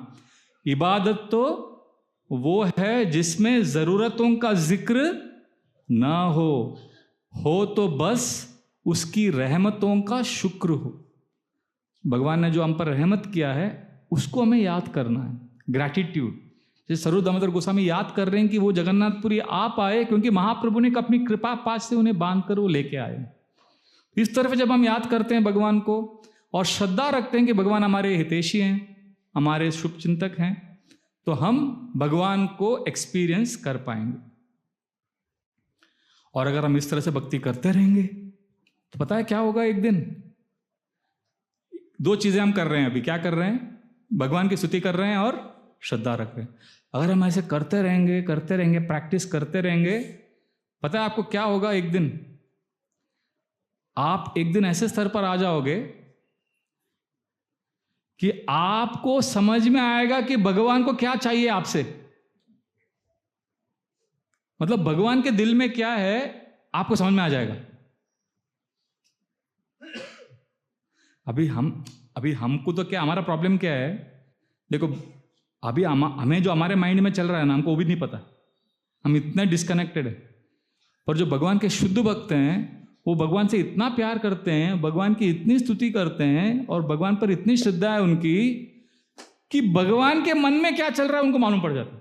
इबादत तो वो है जिसमें जरूरतों का जिक्र ना हो तो बस उसकी रहमतों का शुक्र हो। भगवान ने जो हम पर रहमत किया है उसको हमें याद करना है, ग्रैटिट्यूड। जैसे सरूर दामोदर गोस्वामी याद कर रहे हैं कि वो जगन्नाथपुरी आप आए क्योंकि महाप्रभु ने अपनी कृपा पास से उन्हें बांध कर वो लेके आए। इस तरफ जब हम याद करते हैं भगवान को और श्रद्धा रखते हैं कि भगवान हमारे हितैषी हैं, हमारे शुभ चिंतक हैं, तो हम भगवान को एक्सपीरियंस कर पाएंगे। और अगर हम इस तरह से भक्ति करते रहेंगे तो पता है क्या होगा? एक दिन 2 चीजें हम कर रहे हैं अभी। क्या कर रहे हैं? भगवान की स्तुति कर रहे हैं और श्रद्धा रख रहे हैं। अगर हम ऐसे करते रहेंगे, प्रैक्टिस करते रहेंगे, पता है आपको क्या होगा? एक दिन आप ऐसे स्तर पर आ जाओगे कि आपको समझ में आएगा कि भगवान को क्या चाहिए आपसे। मतलब भगवान के दिल में क्या है आपको समझ में आ जाएगा। अभी हमको तो क्या, हमारा प्रॉब्लम क्या है? देखो अभी हमें जो हमारे माइंड में चल रहा है ना, हमको वो भी नहीं पता। हम इतने डिस्कनेक्टेड है। पर जो भगवान के शुद्ध भक्त हैं, वो भगवान से इतना प्यार करते हैं, भगवान की इतनी स्तुति करते हैं और भगवान पर इतनी श्रद्धा है उनकी कि भगवान के मन में क्या चल रहा है उनको मालूम पड़ जाता है।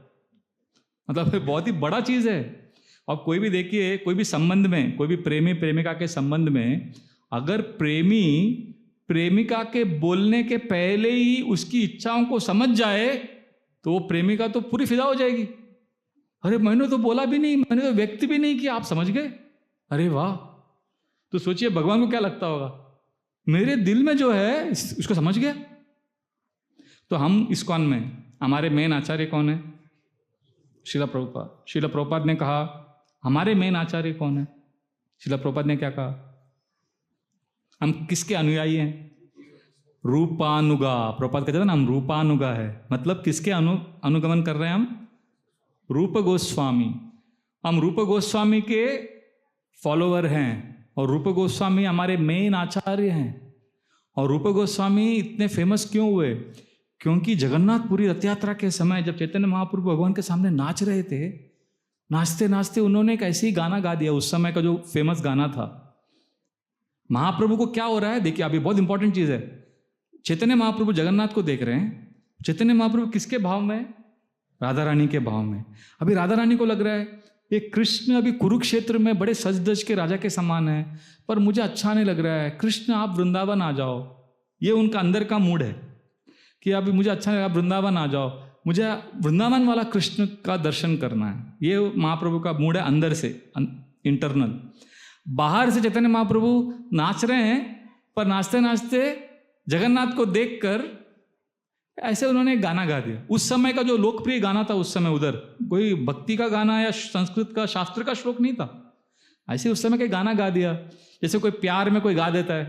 मतलब बहुत ही बड़ा चीज है। अब कोई भी देखिए, कोई भी संबंध में, कोई भी प्रेमी प्रेमिका के संबंध में, अगर प्रेमी प्रेमिका के बोलने के पहले ही उसकी इच्छाओं को समझ जाए तो वो प्रेमिका तो पूरी फिदा हो जाएगी। अरे मैंने तो बोला भी नहीं, मैंने तो व्यक्त भी नहीं किया, आप समझ गए, अरे वाह। तो सोचिए भगवान को क्या लगता होगा, मेरे दिल में जो है उसको समझ गया। तो हम इस्कॉन में हमारे मेन आचार्य कौन है? श्रील प्रभुपाद। श्रील प्रभुपाद ने कहा हमारे मेन आचार्य कौन है? श्रील प्रभुपाद ने क्या कहा? हम किसके अनुयायी हैं? रूपानुगा। प्रभुपाद कहते थे ना, हम रूपानुगा है। मतलब किसके अनुगमन कर रहे हैं हम? रूप गोस्वामी। हम रूप गोस्वामी के फॉलोवर हैं और रूप गोस्वामी हमारे मेन आचार्य हैं। और रूप गोस्वामी इतने फेमस क्यों हुए? क्योंकि जगन्नाथपुरी रथ यात्रा के समय जब चैतन्य महाप्रभु भगवान के सामने नाच रहे थे, नाचते नाचते उन्होंने एक ऐसे ही गाना गा दिया, उस समय का जो फेमस गाना था। महाप्रभु को क्या हो रहा है देखिए, अभी बहुत इंपॉर्टेंट चीज है। चैतन्य महाप्रभु जगन्नाथ को देख रहे हैं। चैतन्य महाप्रभु किसके भाव में? राधा रानी के भाव में। अभी राधा रानी को लग रहा है ये कृष्ण अभी कुरुक्षेत्र में बड़े सज धज के राजा के समान है, पर मुझे अच्छा नहीं लग रहा है, कृष्ण आप वृंदावन आ जाओ। ये उनका अंदर का मूड है कि अभी मुझे अच्छा लगा, वृंदावन आ जाओ, मुझे वृंदावन वाला कृष्ण का दर्शन करना है। ये महाप्रभु का मूड है अंदर से, इंटरनल। बाहर से चैतन्य महाप्रभु नाच रहे हैं, पर नाचते नाचते जगन्नाथ को देखकर ऐसे उन्होंने एक गाना गा दिया। उस समय का जो लोकप्रिय गाना था उस समय, उधर कोई भक्ति का गाना या संस्कृत का शास्त्र का श्लोक नहीं था, ऐसे उस समय का गाना गा दिया, जैसे कोई प्यार में कोई गा देता है।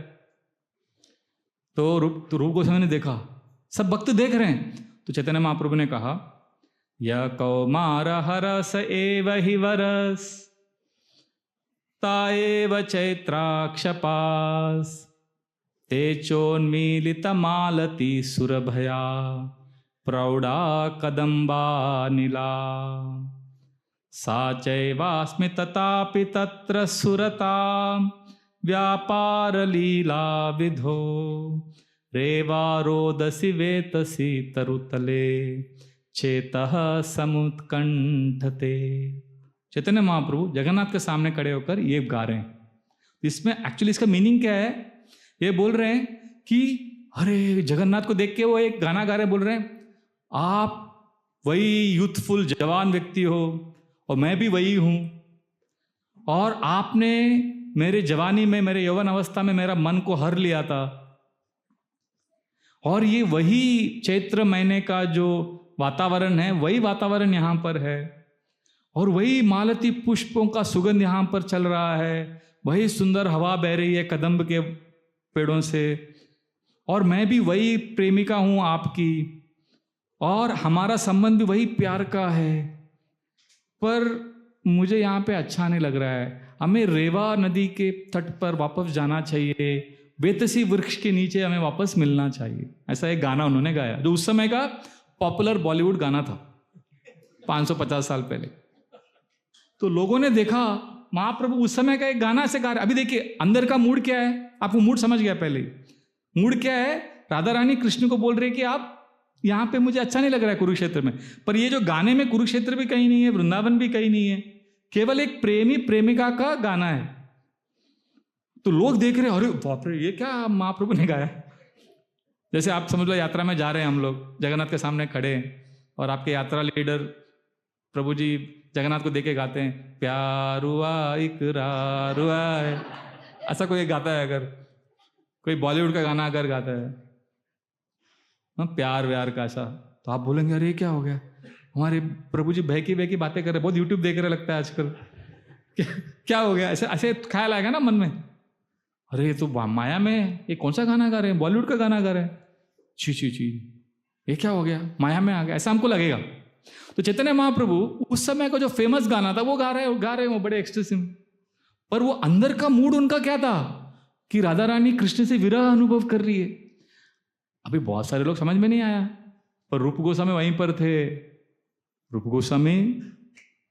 तो रूप गोस्वामी ने देखा, सब भक्त देख रहे हैं, तो चैतन्य महाप्रभु ने कहा य कौमार हरस एव हि वरस ताएव चैत्राक्षपास तेचोन्मीलित मालती सुरभया प्रौढ़ा कदम्बा नीला सा चैवास्मि तथापि तत्र सुरता व्यापार लीला विधो रेवा रोदसी वेतसी तरुतले चेतः समुत्कंठते। चैतन्य महाप्रभु जगन्नाथ के सामने खड़े होकर ये गा रहे हैं। इसमें एक्चुअली इसका मीनिंग क्या है? ये बोल रहे हैं कि अरे जगन्नाथ को देख के वो एक गाना गा रहे हैं, बोल रहे हैं आप वही यूथफुल जवान व्यक्ति हो और मैं भी वही हूं, और आपने मेरे जवानी में, मेरे यौवन अवस्था में मेरा मन को हर लिया था, और ये वही चैत्र महीने का जो वातावरण है वही वातावरण यहाँ पर है, और वही मालती पुष्पों का सुगंध यहाँ पर चल रहा है, वही सुंदर हवा बह रही है कदम्ब के पेड़ों से, और मैं भी वही प्रेमिका हूँ आपकी, और हमारा संबंध भी वही प्यार का है, पर मुझे यहाँ पे अच्छा नहीं लग रहा है, हमें रेवा नदी के तट पर वापस जाना चाहिए, बेतसी वृक्ष के नीचे हमें वापस मिलना चाहिए। ऐसा एक गाना उन्होंने गाया जो उस समय का पॉपुलर बॉलीवुड गाना था 550 साल पहले। तो लोगों ने देखा महाप्रभु उस समय का एक गाना से गा रहे। अभी देखिए अंदर का मूड क्या है, आपको मूड समझ गया पहले ही। मूड क्या है? राधा रानी कृष्ण को बोल रहे कि आप यहाँ पे मुझे अच्छा नहीं लग रहा है कुरुक्षेत्र में, पर ये जो गाने में कुरुक्षेत्र भी कहीं नहीं है, वृंदावन भी कहीं नहीं है, केवल एक प्रेमी प्रेमिका का गाना है। तो लोग देख रहे, अरे बाप रे ये क्या महाप्रभु ने गाया। जैसे आप समझ लो यात्रा में जा रहे हैं, हम लोग जगन्नाथ के सामने खड़े हैं और आपके यात्रा लीडर प्रभु जी जगन्नाथ को देख के गाते हैं प्यार हुआ इकरार हुआ है, ऐसा कोई गाता है, अगर कोई बॉलीवुड का गाना अगर गाता है, प्यार व्यार का ऐसा, तो आप बोलेंगे अरे क्या हो गया, हमारे प्रभु जी बहकी बहकी बातें कर रहे, बहुत यूट्यूब देख रहे लगता है आजकल, क्या हो गया, ऐसे ऐसे ख्याल आएगा ना मन में, अरे ये तो माया में ये कौन सा गाना गा रहे हैं, बॉलीवुड का गाना गा रहे हैं, छी छी छी, ये क्या हो गया, माया में आ गया, ऐसा हमको लगेगा। तो चैतन्य महाप्रभु उस समय का जो फेमस गाना था वो गा रहे हैं वो बड़े एक्सट्रेसिव, पर वो अंदर का मूड उनका क्या था कि राधा रानी कृष्ण से विरह अनुभव कर रही है। अभी बहुत सारे लोग समझ में नहीं आया, पर रूप गोस्वामी वहीं पर थे, रूप गोस्वामी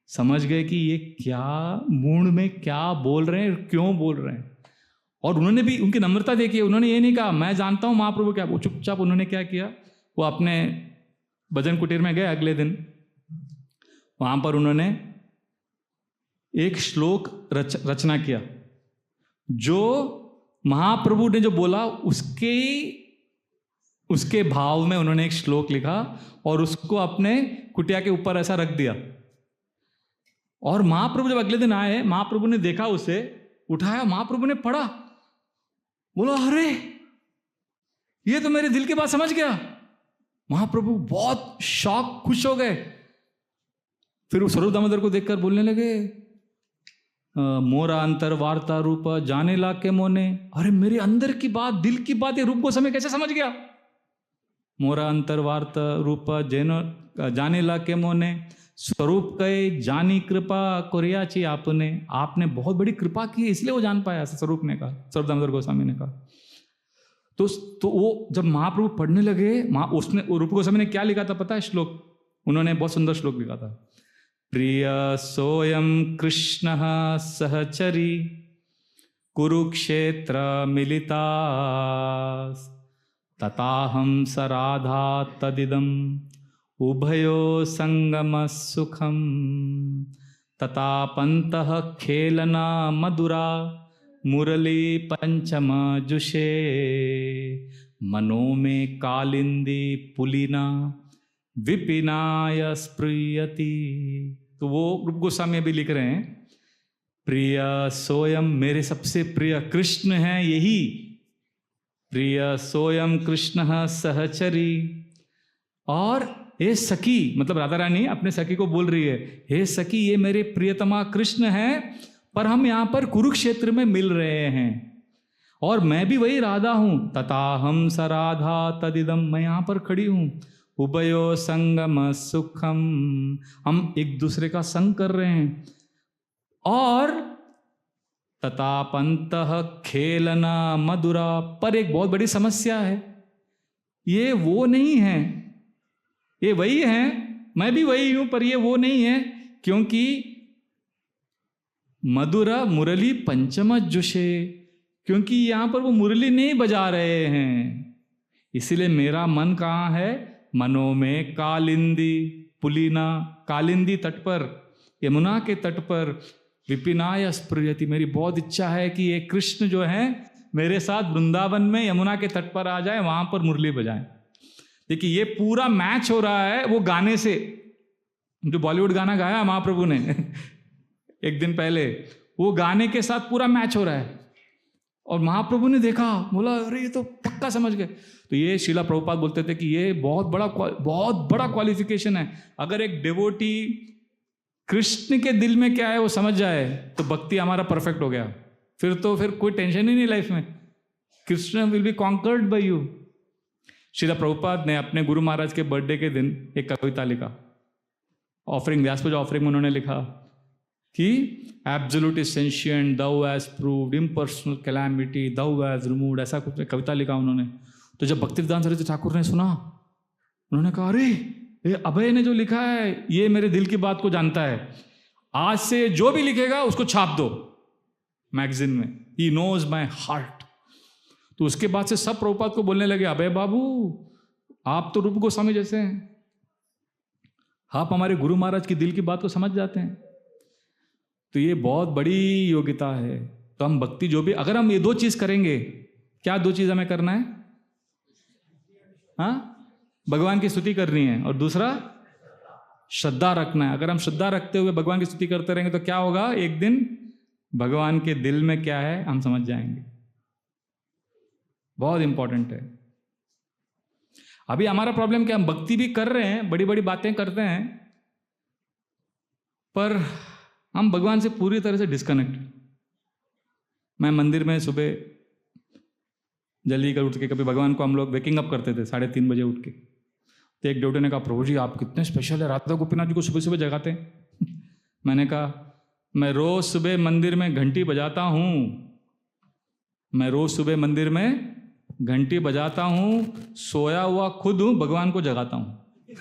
समझ गए कि ये क्या मूड में क्या बोल रहे हैं, क्यों बोल रहे हैं। और उन्होंने भी उनकी नम्रता देखी, उन्होंने ये नहीं कहा मैं जानता हूं महाप्रभु क्या, वो चुपचाप उन्होंने क्या किया, वो अपने भजन कुटीर में गए अगले दिन, वहां पर उन्होंने एक श्लोक रचना किया, जो महाप्रभु ने जो बोला उसके भाव में उन्होंने एक श्लोक लिखा और उसको अपने कुटिया के ऊपर ऐसा रख दिया। और महाप्रभु जब अगले दिन आए, महाप्रभु ने देखा, उसे उठाया, महाप्रभु ने पढ़ा, बोला अरे ये तो मेरे दिल की बात समझ गया। महाप्रभु बहुत शॉक, खुश हो गए। फिर वो स्वरूप दामोदर को देखकर बोलने लगे, मोरा अंतर वार्ता रूप जाने ला के मोने, अरे मेरे अंदर की बात, दिल की बात ये रूप गोस्वामी कैसे समझ गया। मोरा अंतर वार्ता रूप जाने ला के मोने, स्वरूप कहे जानी कृपा कोरियाची आपने, आपने बहुत बड़ी कृपा की इसलिए वो जान पाया, स्वरूप ने कहा, स्वरूप दामोदर गोस्वामी ने कहा। तो वो जब महाप्रभु पढ़ने लगे, उसने रूप गोस्वामी ने क्या लिखा था पता है श्लोक, उन्होंने बहुत सुंदर श्लोक लिखा था, प्रिय सोयम कृष्ण सहचरी कुरुक्षेत्र मिलिता तताहम स राधा तदिदम उभयो संगम सुखम तथा पंतः खेलना मधुरा मुरली पंचम जुषे मनो में कालिंदी पुलिना विपिनाय स्पृयति। तो वो रूप गोस्वामी अभी लिख रहे हैं, प्रिय सोयम, मेरे सबसे प्रिय कृष्ण हैं यही, प्रिय सोयम कृष्ण सहचरी, और हे सखी, मतलब राधा रानी अपने सखी को बोल रही है, हे सखी ये मेरे प्रियतमा कृष्ण हैं, पर हम यहाँ पर कुरुक्षेत्र में मिल रहे हैं और मैं भी वही राधा हूं, तथा हम स राधा तदिदम, मैं यहाँ पर खड़ी हूं, उभयो संगम सुखम, हम एक दूसरे का संग कर रहे हैं, और तथा पंतः खेलना मधुरा, पर एक बहुत बड़ी समस्या है, ये वो नहीं है, ये वही है, मैं भी वही हूं, पर ये वो नहीं है, क्योंकि मधुरा मुरली पंचम जुषे, क्योंकि यहां पर वो मुरली नहीं बजा रहे हैं, इसलिए मेरा मन कहाँ है, मनो में कालिंदी पुलिना, कालिंदी तट पर, यमुना के तट पर, विपिनाय स्पृयति, मेरी बहुत इच्छा है कि ये कृष्ण जो है मेरे साथ वृंदावन में यमुना के तट पर आ जाए, वहां पर मुरली बजाएं। देखिए ये पूरा मैच हो रहा है वो गाने से, जो बॉलीवुड गाना गाया महाप्रभु ने एक दिन पहले, वो गाने के साथ पूरा मैच हो रहा है। और महाप्रभु ने देखा, बोला अरे ये तो पक्का समझ गए। तो ये शीला प्रभुपाद बोलते थे कि ये बहुत बड़ा क्वालिफिकेशन है। अगर एक डिवोटी कृष्ण के दिल में क्या है वो समझ जाए तो भक्ति हमारा परफेक्ट हो गया, फिर कोई टेंशन ही नहीं लाइफ में, Krishna will be conquered by you. Srila Prabhupada ने अपने गुरु महाराज के बर्थडे के दिन एक कविता लिखा, ऑफरिंग, व्यासपीठ ऑफरिंग में उन्होंने लिखा कि एब्सोल्यूट एसेंशिएंट thou has proved impersonal calamity thou has removed, ऐसा कुछ कविता लिखा उन्होंने। तो जब भक्तिवेदांत सरस्वती ठाकुर ने सुना, उन्होंने कहा अरे ये अभय ने जो लिखा है ये मेरे दिल की बात को जानता है, आज से जो भी लिखेगा उसको छाप दो मैगजीन में, ही नोज माई हार्ट। तो उसके बाद से सब प्रभुपाद को बोलने लगे, अभय बाबू आप तो रूप गोस्वामी जैसे हैं, आप हमारे गुरु महाराज की दिल की बात को समझ जाते हैं। तो ये बहुत बड़ी योग्यता है। तो हम भक्ति जो भी, अगर हम ये दो चीज करेंगे, क्या दो चीज हमें करना है, हाँ, भगवान की स्तुति करनी है, और दूसरा श्रद्धा रखना है। अगर हम श्रद्धा रखते हुए भगवान की स्तुति करते रहेंगे तो क्या होगा, एक दिन भगवान के दिल में क्या है हम समझ जाएंगे। बहुत इंपॉर्टेंट है। अभी हमारा प्रॉब्लम क्या, हम भक्ति भी कर रहे हैं, बड़ी बड़ी बातें करते हैं, पर हम भगवान से पूरी तरह से डिस्कनेक्ट। मैं मंदिर में सुबह जल्दी कर उठ के, कभी भगवान को हम लोग वेकिंग अप करते थे 3:30 बजे उठ के। तो एक ड्यूटी ने कहा, प्रभु जी आप कितने स्पेशल है, राधा गोपीनाथ जी को सुबह सुबह जगाते हैं। मैंने कहा मैं रोज सुबह मंदिर में घंटी बजाता हूँ, मैं रोज सुबह मंदिर में घंटी बजाता हूँ, सोया हुआ खुद हूँ, भगवान को जगाता हूँ।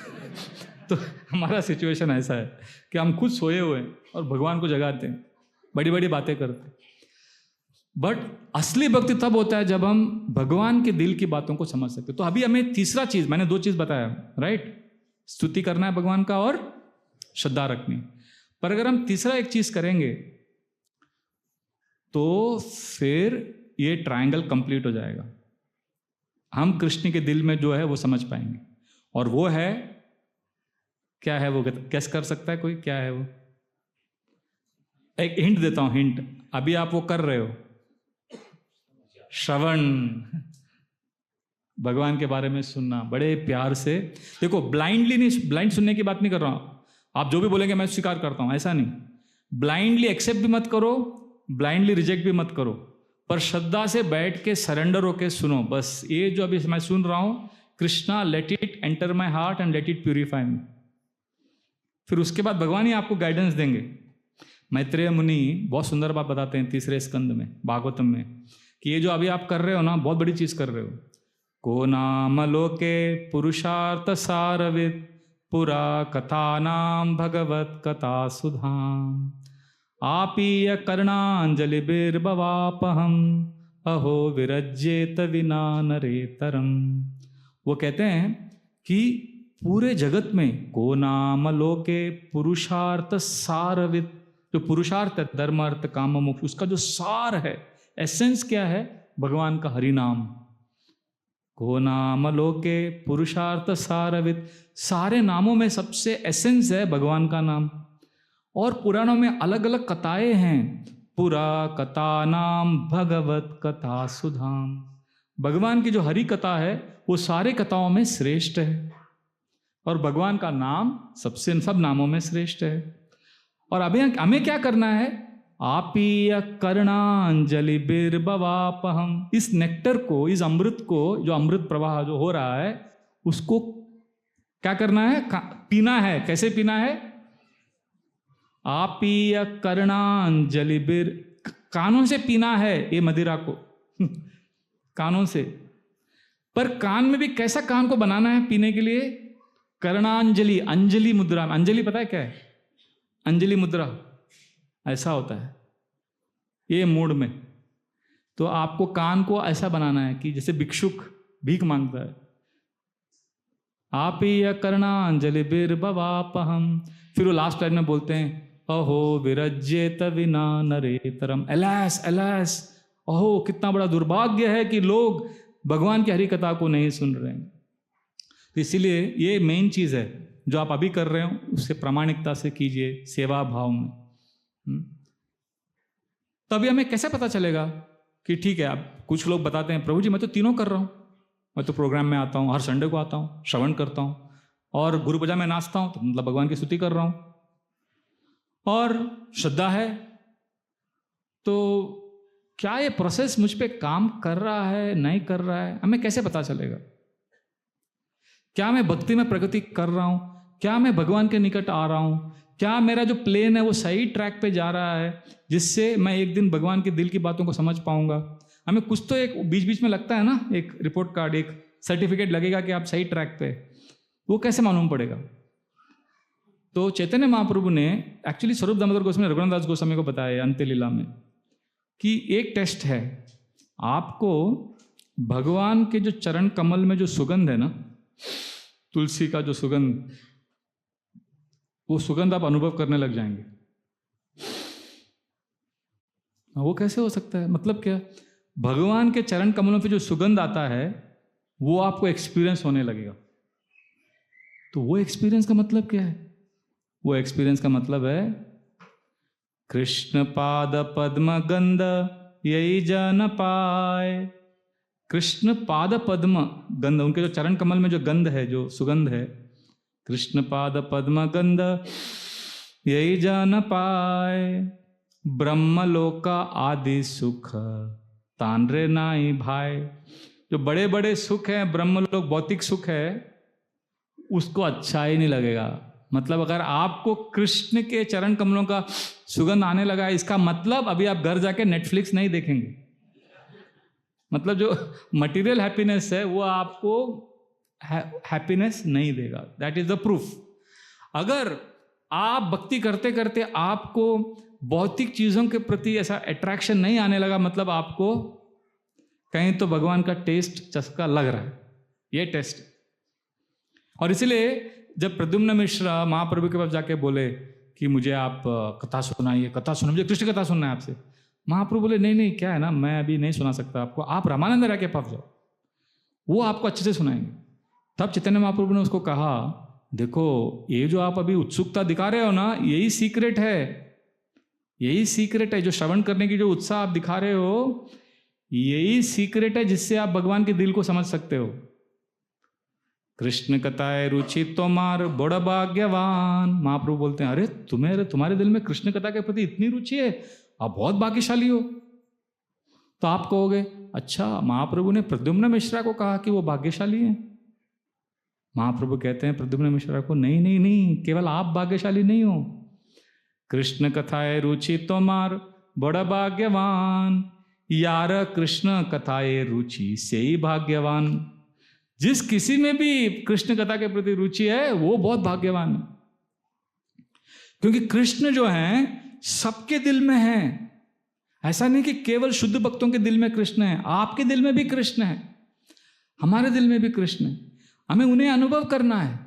तो हमारा सिचुएशन ऐसा है कि हम खुद सोए हुए हैं और भगवान को जगाते हैं, बड़ी बड़ी बातें करते हैं। बट असली भक्ति तब होता है जब हम भगवान के दिल की बातों को समझ सकते। तो अभी हमें तीसरा चीज, मैंने 2 चीज बताया, राइट, स्तुति करना है भगवान का और श्रद्धा रखनी। पर अगर हम तीसरा एक चीज करेंगे तो फिर ये ट्रायंगल कंप्लीट हो जाएगा। हम कृष्ण के दिल में जो है वो समझ पाएंगे, और वो है क्या है, वो कैस कर सकता है कोई, क्या है वो? एक हिंट देता हूं, हिंट। अभी आप वो कर रहे हो, श्रवण, भगवान के बारे में सुनना बड़े प्यार से। देखो ब्लाइंडली नहीं, ब्लाइंड सुनने की बात नहीं कर रहा हूं, आप जो भी बोलेंगे मैं स्वीकार करता हूं, ऐसा नहीं। ब्लाइंडली एक्सेप्ट भी मत करो, ब्लाइंडली रिजेक्ट भी मत करो, पर श्रद्धा से बैठ के सरेंडर होके सुनो। बस ये जो अभी मैं सुन रहा हूं, Krishna let it enter my heart and let it purify me. फिर उसके बाद भगवान ही आपको गाइडेंस देंगे। मैत्रेय मुनि बहुत सुंदर बात बताते हैं 3रे स्कंद में भागवतम में, कि ये जो अभी आप कर रहे हो ना, बहुत बड़ी चीज कर रहे हो। को नाम लोके पुरुषार्थ सारविद पुरा कथा नाम भगवत कथा सुधाम आपीय कर्णांजलि बिर्भवापहम अहो विरज्येत विना नरेतरम। वो कहते हैं कि पूरे जगत में को नाम लोके पुरुषार्थ सारविद, जो पुरुषार्थ है धर्म अर्थ काम मोक्ष, उसका जो सार है, एसेंस क्या है, भगवान का हरि नाम। को नाम लोके पुरुषार्थ सारविद, सारे नामों में सबसे एसेंस है भगवान का नाम। और पुराणों में अलग अलग कथाएं हैं, पुरा कथा नाम भगवत कथा सुधाम। भगवान की जो हरि कथा है वो सारे कथाओं में श्रेष्ठ है, और भगवान का नाम सबसे सब नामों में श्रेष्ठ है। और अभी हमें क्या करना है, आपीय कर्णांजलि बिर्भवापहम, इस नेक्टर को, इस अमृत को, जो अमृत प्रवाह जो हो रहा है, उसको क्या करना है, पीना है। कैसे पीना है? आपीय कर्णांजलि बिर, कानों से पीना है ये मदिरा को कानों से। पर कान में भी कैसा कान को बनाना है पीने के लिए? कर्णांजलि, अंजलि मुद्रा। अंजलि पता है क्या है? अंजलि मुद्रा ऐसा होता है ये मूड में। तो आपको कान को ऐसा बनाना है कि जैसे भिक्षुक भीख मांगता है। आपीय कर्णांजलि बिर्भवापहम। फिर वो लास्ट लाइन में बोलते हैं, अहो विरज्येत विना नरेतरम। एलास एलास, अहो कितना बड़ा दुर्भाग्य है कि लोग भगवान की हरि कथा को नहीं सुन रहे हैं। तो इसीलिए ये मेन चीज है जो आप अभी कर रहे हो, उससे प्रामाणिकता से कीजिए, सेवा भाव में। तभी हमें कैसे पता चलेगा कि ठीक है। अब कुछ लोग बताते हैं, प्रभु जी मैं तो तीनों कर रहा हूं, मैं तो प्रोग्राम में आता हूं, हर संडे को आता हूं, श्रवण करता हूं, और गुरु पूजा में नाचता हूं, तो मतलब भगवान की स्तुति कर रहा हूं, और श्रद्धा है। तो क्या ये प्रोसेस मुझ पे काम कर रहा है, नहीं कर रहा है? हमें कैसे पता चलेगा? क्या मैं भक्ति में प्रगति कर रहा हूं? क्या मैं भगवान के निकट आ रहा हूं? क्या मेरा जो प्लेन है वो सही ट्रैक पे जा रहा है, जिससे मैं एक दिन भगवान के दिल की बातों को समझ पाऊंगा? हमें कुछ तो एक बीच बीच में लगता है ना, एक रिपोर्ट कार्ड, एक सर्टिफिकेट लगेगा कि आप सही ट्रैक पे। वो कैसे मालूम पड़ेगा? तो चैतन्य महाप्रभु ने एक्चुअली स्वरूप दामोदर गोस्वामी, रघुनाथ दास गोस्वामी को बताया अंत्य लीला में कि एक टेस्ट है, आपको भगवान के जो चरण कमल में जो सुगंध है ना, तुलसी का जो सुगंध, वो सुगंध आप अनुभव करने लग जाएंगे। वो कैसे हो सकता है? मतलब क्या? भगवान के चरण कमलों पे जो सुगंध आता है वो आपको एक्सपीरियंस होने लगेगा। तो वो एक्सपीरियंस का मतलब क्या है? वो एक्सपीरियंस का मतलब है कृष्ण पाद पद्म गंध यही जन पाए, कृष्ण पाद पद्म गंध, उनके जो चरण कमल में जो गंध है, जो सुगंध है, कृष्ण पाद पद्म गंध यही जान पाए, ब्रह्मलोका आदि सुख तानरे नाई भाई। जो बड़े बड़े सुख हैं, ब्रह्मलोक भौतिक सुख है, उसको अच्छा ही नहीं लगेगा। मतलब अगर आपको कृष्ण के चरण कमलों का सुगंध आने लगा है, इसका मतलब अभी आप घर जाके नेटफ्लिक्स नहीं देखेंगे। मतलब जो मटेरियल हैप्पीनेस है वो आपको हैप्पीनेस नहीं देगा। That is the proof. अगर आप भक्ति करते करते आपको भौतिक चीजों के प्रति ऐसा अट्रैक्शन नहीं आने लगा, मतलब आपको कहीं तो भगवान का टेस्ट चस्का लग रहा है, ये टेस्ट। और इसलिए जब प्रद्युम्न मिश्रा महाप्रभु के पास जाके बोले कि मुझे आप कथा सुनाइए, कथा सुना, मुझे कृष्ण कथा सुनना है आपसे, महाप्रभु बोले नहीं नहीं, क्या है ना, मैं अभी नहीं सुना सकता आपको, आप रामानंद राय के पास जाओ, वो आपको अच्छे से सुनाएंगे। तब चैतन्य महाप्रभु ने उसको कहा, देखो ये जो आप अभी उत्सुकता दिखा रहे हो ना, यही सीक्रेट है, यही सीक्रेट है। जो श्रवण करने की जो उत्साह आप दिखा रहे हो, यही सीक्रेट है जिससे आप भगवान के दिल को समझ सकते हो। कृष्ण कथाएं रुचि तोमार बड़ा भाग्यवान। महाप्रभु बोलते हैं, अरे तुम्हारे दिल में कृष्ण कथा के प्रति इतनी रुचि है, आप बहुत भाग्यशाली हो। तो आप कहोगे, अच्छा महाप्रभु ने प्रद्युम्न मिश्रा को कहा कि वो भाग्यशाली हैं। महाप्रभु कहते हैं प्रद्युम्न मिश्रा को, नहीं नहीं नहीं, केवल आप भाग्यशाली नहीं हो, कृष्ण कथाएं रुचि तोमार बड़ा भाग्यवान, यार कृष्ण कथाएं रुचि से ही भाग्यवान। जिस किसी में भी कृष्ण कथा के प्रति रुचि है वो बहुत भाग्यवान है, क्योंकि कृष्ण जो है सबके दिल में है। ऐसा नहीं कि केवल शुद्ध भक्तों के दिल में कृष्ण है, आपके दिल में भी कृष्ण है, हमारे दिल में भी कृष्ण है। हमें उन्हें अनुभव करना है,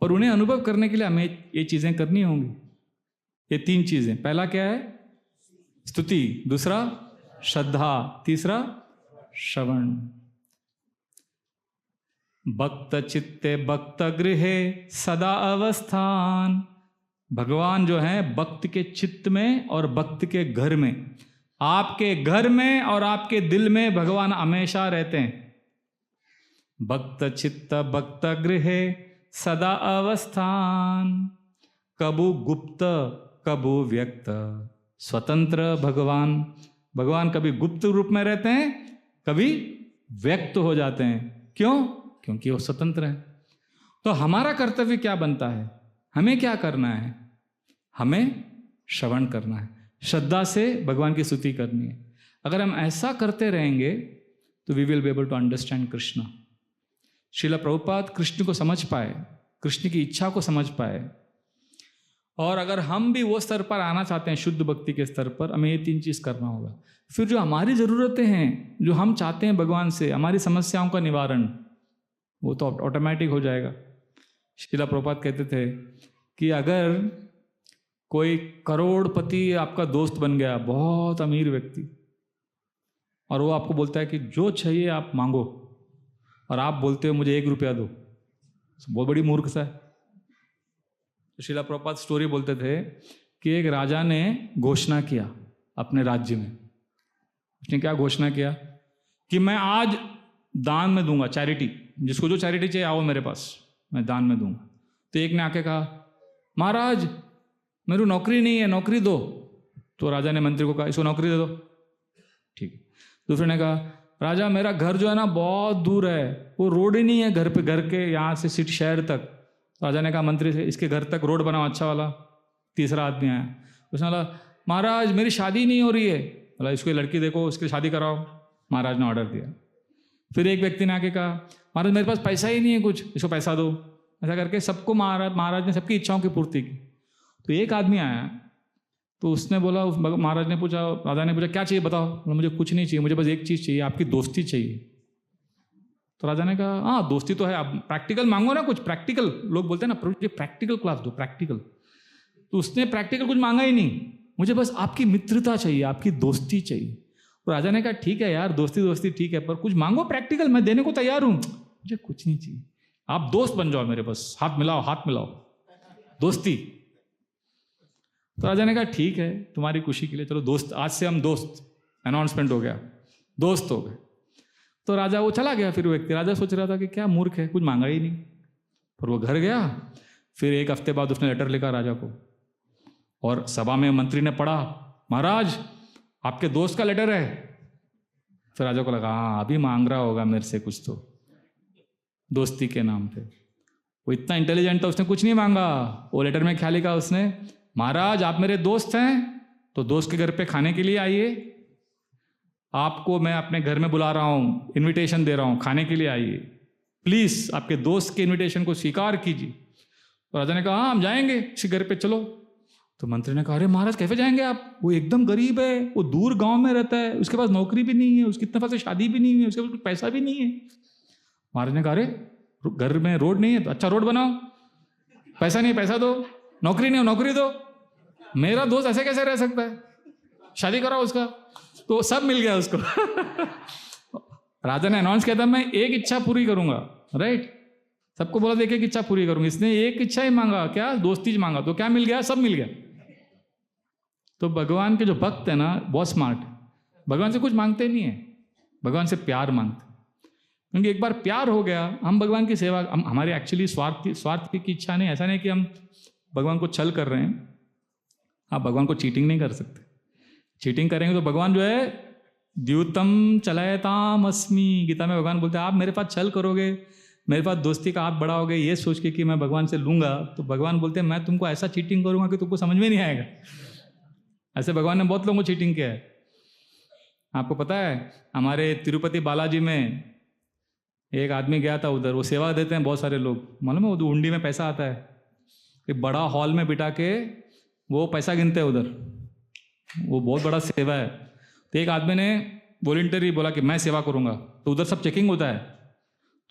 और उन्हें अनुभव करने के लिए हमें ये चीजें करनी होंगी। ये 3 चीजें, पहला क्या है? स्तुति, दूसरा श्रद्धा, तीसरा श्रवण। भक्त चित्ते भक्त गृहे सदा अवस्थान। भगवान जो है भक्त के चित्त में और भक्त के घर में, आपके घर में और आपके दिल में भगवान हमेशा रहते हैं। भक्त चित्त भक्त गृहे सदा अवस्थान, कबू गुप्त कबू व्यक्त स्वतंत्र भगवान। भगवान कभी गुप्त रूप में रहते हैं, कभी व्यक्त हो जाते हैं। क्यों? क्योंकि वो स्वतंत्र है। तो हमारा कर्तव्य क्या बनता है? हमें क्या करना है? हमें श्रवण करना है, श्रद्धा से भगवान की स्तुति करनी है। अगर हम ऐसा करते रहेंगे तो we will be able to understand Krishna. Srila Prabhupada Krishna को समझ पाए, कृष्ण की इच्छा को समझ पाए। और अगर हम भी वो स्तर पर आना चाहते हैं, शुद्ध भक्ति के स्तर पर, हमें ये 3 चीज करना होगा। फिर जो हमारी जरूरतें हैं, जो हम चाहते हैं भगवान से, हमारी समस्याओं का निवारण, वो तो ऑटोमेटिक हो जाएगा। श्रील प्रभुपाद कहते थे कि अगर कोई करोड़पति आपका दोस्त बन गया, बहुत अमीर व्यक्ति, और वो आपको बोलता है कि जो चाहिए आप मांगो, और आप बोलते हो मुझे 1 रुपया दो, बहुत बड़ी मूर्खता है। तो श्रील प्रभुपाद स्टोरी बोलते थे कि एक राजा ने घोषणा किया अपने राज्य में। उसने क्या घोषणा किया कि मैं आज दान में दूंगा, चैरिटी, जिसको जो चैरिटी चाहिए आओ मेरे पास, मैं दान में दूंगा। तो एक ने आके कहा, महाराज मेरी नौकरी नहीं है, नौकरी दो। तो राजा ने मंत्री को कहा, इसको नौकरी दे दो। ठीक। दूसरे ने कहा, राजा मेरा घर जो है ना बहुत दूर है, वो रोड ही नहीं है घर पे, घर के यहाँ से सिटी शहर तक। राजा ने कहा मंत्री से, इसके घर तक रोड बनाओ अच्छा वाला। तीसरा आदमी आया, उसने बोला, महाराज मेरी शादी नहीं हो रही है। बोला इसको लड़की देखो, उसकी शादी कराओ। महाराज ने ऑर्डर दिया। फिर एक व्यक्ति ने आके कहा, महाराज मेरे पास पैसा ही नहीं है कुछ, इसको पैसा दो। ऐसा करके सबको महाराज ने सबकी इच्छाओं की पूर्ति की। तो एक आदमी आया, तो उसने बोला, महाराज ने पूछा, राजा ने पूछा क्या चाहिए बताओ। बोला मुझे कुछ नहीं चाहिए, मुझे बस एक चीज़ चाहिए, आपकी दोस्ती चाहिए। तो राजा ने कहा, हाँ दोस्ती तो है, आप प्रैक्टिकल मांगो ना कुछ, प्रैक्टिकल। लोग बोलते हैं ना प्रभु जी प्रैक्टिकल क्लास दो, प्रैक्टिकल। तो उसने प्रैक्टिकल कुछ मांगा ही नहीं, मुझे बस आपकी मित्रता चाहिए, आपकी दोस्ती चाहिए। तो राजा ने कहा ठीक है यार, दोस्ती दोस्ती ठीक है, पर कुछ मांगो प्रैक्टिकल, मैं देने को तैयार हूँ। मुझे कुछ नहीं चाहिए, आप दोस्त बन जाओ मेरे पास, हाथ मिलाओ, हाथ मिलाओ, दोस्ती। तो राजा ने कहा ठीक है तुम्हारी खुशी के लिए, चलो दोस्त, आज से हम दोस्त। अनाउंसमेंट हो गया, दोस्त हो गए। तो राजा वो चला गया। फिर वो व्यक्ति, राजा सोच रहा था कि क्या मूर्ख है, कुछ मांगा ही नहीं। पर वो घर गया। फिर 1 हफ्ते बाद उसने लेटर लिखा राजा को, और सभा में मंत्री ने पढ़ा, महाराज आपके दोस्त का लेटर है। फिर राजा को लगा हाँ अभी मांग रहा होगा मेरे से कुछ, तो दोस्ती के नाम पे। वो इतना इंटेलिजेंट था, उसने कुछ नहीं मांगा। वो लेटर में क्या लिखा उसने, महाराज आप मेरे दोस्त हैं तो दोस्त के घर पे खाने के लिए आइए, आपको मैं अपने घर में बुला रहा हूँ, इनविटेशन दे रहा हूँ, खाने के लिए आइए, प्लीज आपके दोस्त के इनविटेशन को स्वीकार कीजिए। तो राजा ने कहा हाँ हम जाएंगे इसी घर पे, चलो। तो मंत्री ने कहा अरे महाराज कैसे जाएंगे आप, वो एकदम गरीब है, वो दूर गांव में रहता है, उसके पास नौकरी भी नहीं है, उसकी इतने पास शादी भी नहीं है, उसके पास कुछ पैसा भी नहीं है। महाराज ने कहा अरे घर में रोड नहीं है तो अच्छा रोड बनाओ, पैसा नहीं पैसा दो, नौकरी नहीं हो नौकरी दो, मेरा दोस्त ऐसे कैसे रह सकता है, शादी कराओ उसका। तो सब मिल गया उसको। राजा ने अनाउंस किया था मैं एक इच्छा पूरी करूंगा, राइट, सबको बोला देखिए इच्छा पूरी करूंगी। इसने एक इच्छा ही मांगा, क्या, दोस्ती मांगा, तो क्या मिल गया, सब मिल गया। तो भगवान के जो भक्त है ना बहुत स्मार्ट, भगवान से कुछ मांगते नहीं है, भगवान से प्यार मांगते। क्योंकि एक बार प्यार हो गया, हम भगवान की सेवा, हमारे एक्चुअली स्वार्थ की इच्छा नहीं, ऐसा नहीं कि हम भगवान को छल कर रहे हैं। आप भगवान को चीटिंग नहीं कर सकते, चीटिंग करेंगे तो भगवान जो है द्यूतम चलयताम अस्मि, गीता में भगवान बोलते हैं आप मेरे पास छल करोगे, मेरे पास दोस्ती का हाथ बढ़ाओगे ये सोच के कि मैं भगवान से लूंगा, तो भगवान बोलते हैं मैं तुमको ऐसा चीटिंग करूंगा कि तुमको समझ में नहीं आएगा। ऐसे भगवान ने बहुत लोगों को चीटिंग किया है। आपको पता है हमारे तिरुपति बालाजी में एक आदमी गया था उधर, वो सेवा देते हैं बहुत सारे लोग, मालूम है, वो हुंडी में पैसा आता है, एक बड़ा हॉल में बिठा के वो पैसा गिनते हैं उधर, वो बहुत बड़ा सेवा है। तो एक आदमी ने वॉलंटरी बोला कि मैं सेवा करूंगा, तो उधर सब चेकिंग होता है,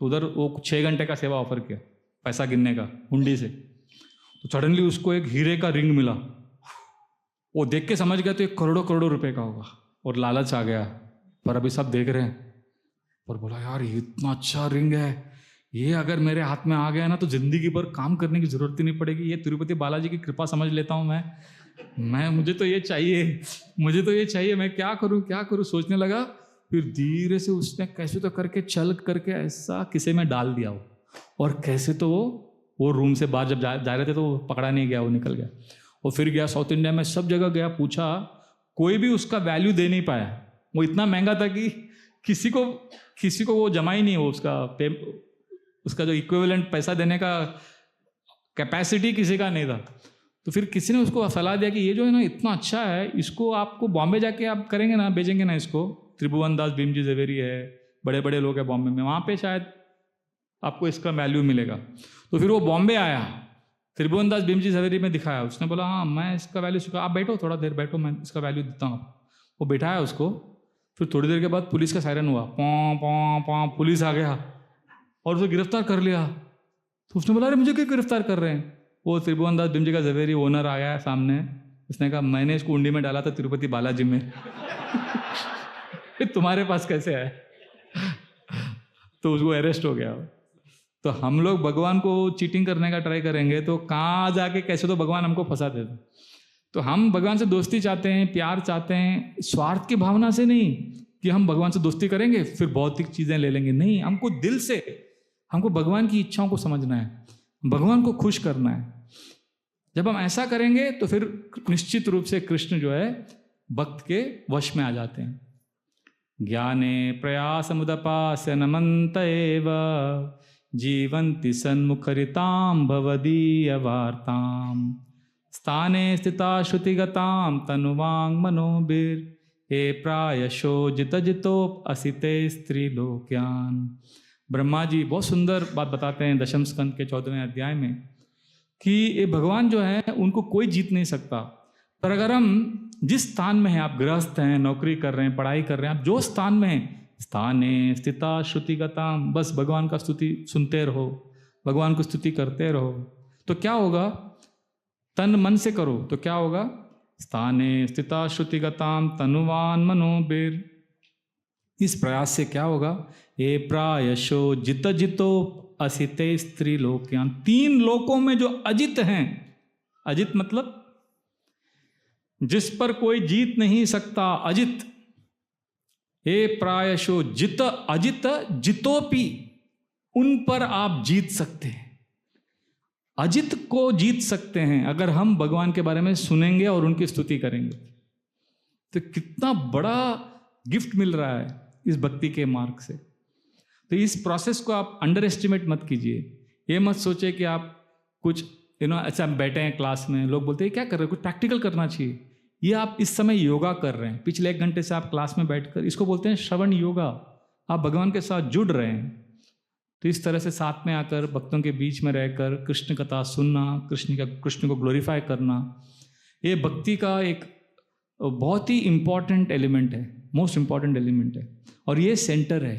तो उधर वो 6 घंटे का सेवा ऑफर किया पैसा गिनने का हुंडी से। तो सडनली उसको एक हीरे का रिंग मिला, वो देख के समझ गया तो एक करोड़ों करोड़ों रुपए का होगा, और लालच आ गया। पर अभी सब देख रहे हैं, पर बोला यार ये इतना अच्छा रिंग है, ये अगर मेरे हाथ में आ गया ना तो जिंदगी भर काम करने की जरूरत ही नहीं पड़ेगी, ये तिरुपति बालाजी की कृपा समझ लेता हूँ मैं मुझे तो ये चाहिए, मुझे तो ये चाहिए, मैं क्या करूँ सोचने लगा। फिर धीरे से उसने कैसे तो करके चल करके ऐसा किसी में डाल दिया वो, और कैसे तो वो रूम से बाहर जब जा रहे थे तो वो पकड़ा नहीं गया, वो निकल गया। और फिर गया साउथ इंडिया में, सब जगह गया, पूछा, कोई भी उसका वैल्यू दे नहीं पाया, वो इतना महंगा था कि किसी को वो जमा ही नहीं हो, उसका जो इक्विवेलेंट पैसा देने का कैपेसिटी किसी का नहीं था। तो फिर किसी ने उसको सलाह दिया कि ये जो है ना इतना अच्छा है, इसको आपको बॉम्बे जाके आप करेंगे ना, बेचेंगे ना इसको, त्रिभुवन दास भीमजी झवेरी है, बड़े बड़े लोग हैं बॉम्बे में, वहाँ पे शायद आपको इसका वैल्यू मिलेगा। तो फिर वो बॉम्बे आया, त्रिभुवन दास भीमजी झवेरी में दिखाया, उसने बोला हाँ मैं इसका वैल्यू, आप बैठो थोड़ा देर बैठो, मैं इसका वैल्यू देता हूँ। वो बिठाया उसको, फिर थोड़ी देर के बाद पुलिस का सायरन हुआ, पॉं पॉं पॉं, पुलिस आ गया और उसे गिरफ्तार कर लिया। तो उसने बोला अरे मुझे क्यों गिरफ्तार कर रहे हैं। वो त्रिभुवन दास भीमजी का झवेरी ओनर आया सामने, उसने कहा मैंने इसको उंडी में डाला था तिरुपति बालाजी में। फिर तुम्हारे पास कैसे आया। तो उसको अरेस्ट हो गया। तो हम लोग भगवान को चीटिंग करने का ट्राई करेंगे तो कहाँ जाके कैसे तो भगवान हमको फंसा देते। तो हम भगवान से दोस्ती चाहते हैं, प्यार चाहते हैं, स्वार्थ की भावना से नहीं कि हम भगवान से दोस्ती करेंगे फिर भौतिक चीजें ले लेंगे, नहीं, हमको दिल से हमको भगवान की इच्छाओं को समझना है, भगवान को खुश करना है। जब हम ऐसा करेंगे तो फिर निश्चित रूप से कृष्ण जो है भक्त के वश में आ जाते हैं। ज्ञाने प्रयासमुदपास्य नमन्त एव जीवन्ति सन्मुखरितां भवदीय वार्तां स्थाने स्थिता श्रुतिगतां तनुवांग मनोभिर हे प्रायशो जितजितोप असिते स्त्रीलोक्यान। ब्रह्मा जी बहुत सुंदर बात बताते हैं दशम स्कंद के 14वें अध्याय में कि ये भगवान जो है उनको कोई जीत नहीं सकता। पर अगर हम जिस स्थान में हैं, आप गृहस्थ हैं, नौकरी कर रहे हैं, पढ़ाई कर रहे हैं, आप जो स्थान में हैं, स्थाने स्थिता श्रुतिगताम, बस भगवान का स्तुति सुनते रहो, भगवान को स्तुति करते रहो, तो क्या होगा, तन मन से करो तो क्या होगा, स्थाने स्थिता श्रुतिगताम तनुवान मनोभिर। इस प्रयास से क्या होगा, ए प्रायशो जित जितो असिते स्त्री लोक्यान। 3 लोकों में जो अजित हैं, अजित मतलब जिस पर कोई जीत नहीं सकता, अजित, हे प्रायशो जित अजित जितोपि, उन पर आप जीत सकते हैं। अजित को जीत सकते हैं अगर हम भगवान के बारे में सुनेंगे और उनकी स्तुति करेंगे। तो कितना बड़ा गिफ्ट मिल रहा है इस भक्ति के मार्ग से। तो इस प्रोसेस को आप अंडर एस्टिमेट मत कीजिए। ये मत सोचे कि आप कुछ अच्छा बैठे हैं क्लास में, लोग बोलते हैं क्या कर रहे हो, कुछ प्रैक्टिकल करना चाहिए। ये आप इस समय योगा कर रहे हैं, पिछले 1 घंटे से आप क्लास में बैठकर, इसको बोलते हैं श्रवण योगा। आप भगवान के साथ जुड़ रहे हैं। तो इस तरह से साथ में आकर भक्तों के बीच में रहकर कृष्ण कथा सुनना, कृष्ण को ग्लोरीफाई करना, ये भक्ति का एक बहुत ही इम्पॉर्टेंट एलिमेंट है, मोस्ट इम्पॉर्टेंट एलिमेंट है। और ये सेंटर है।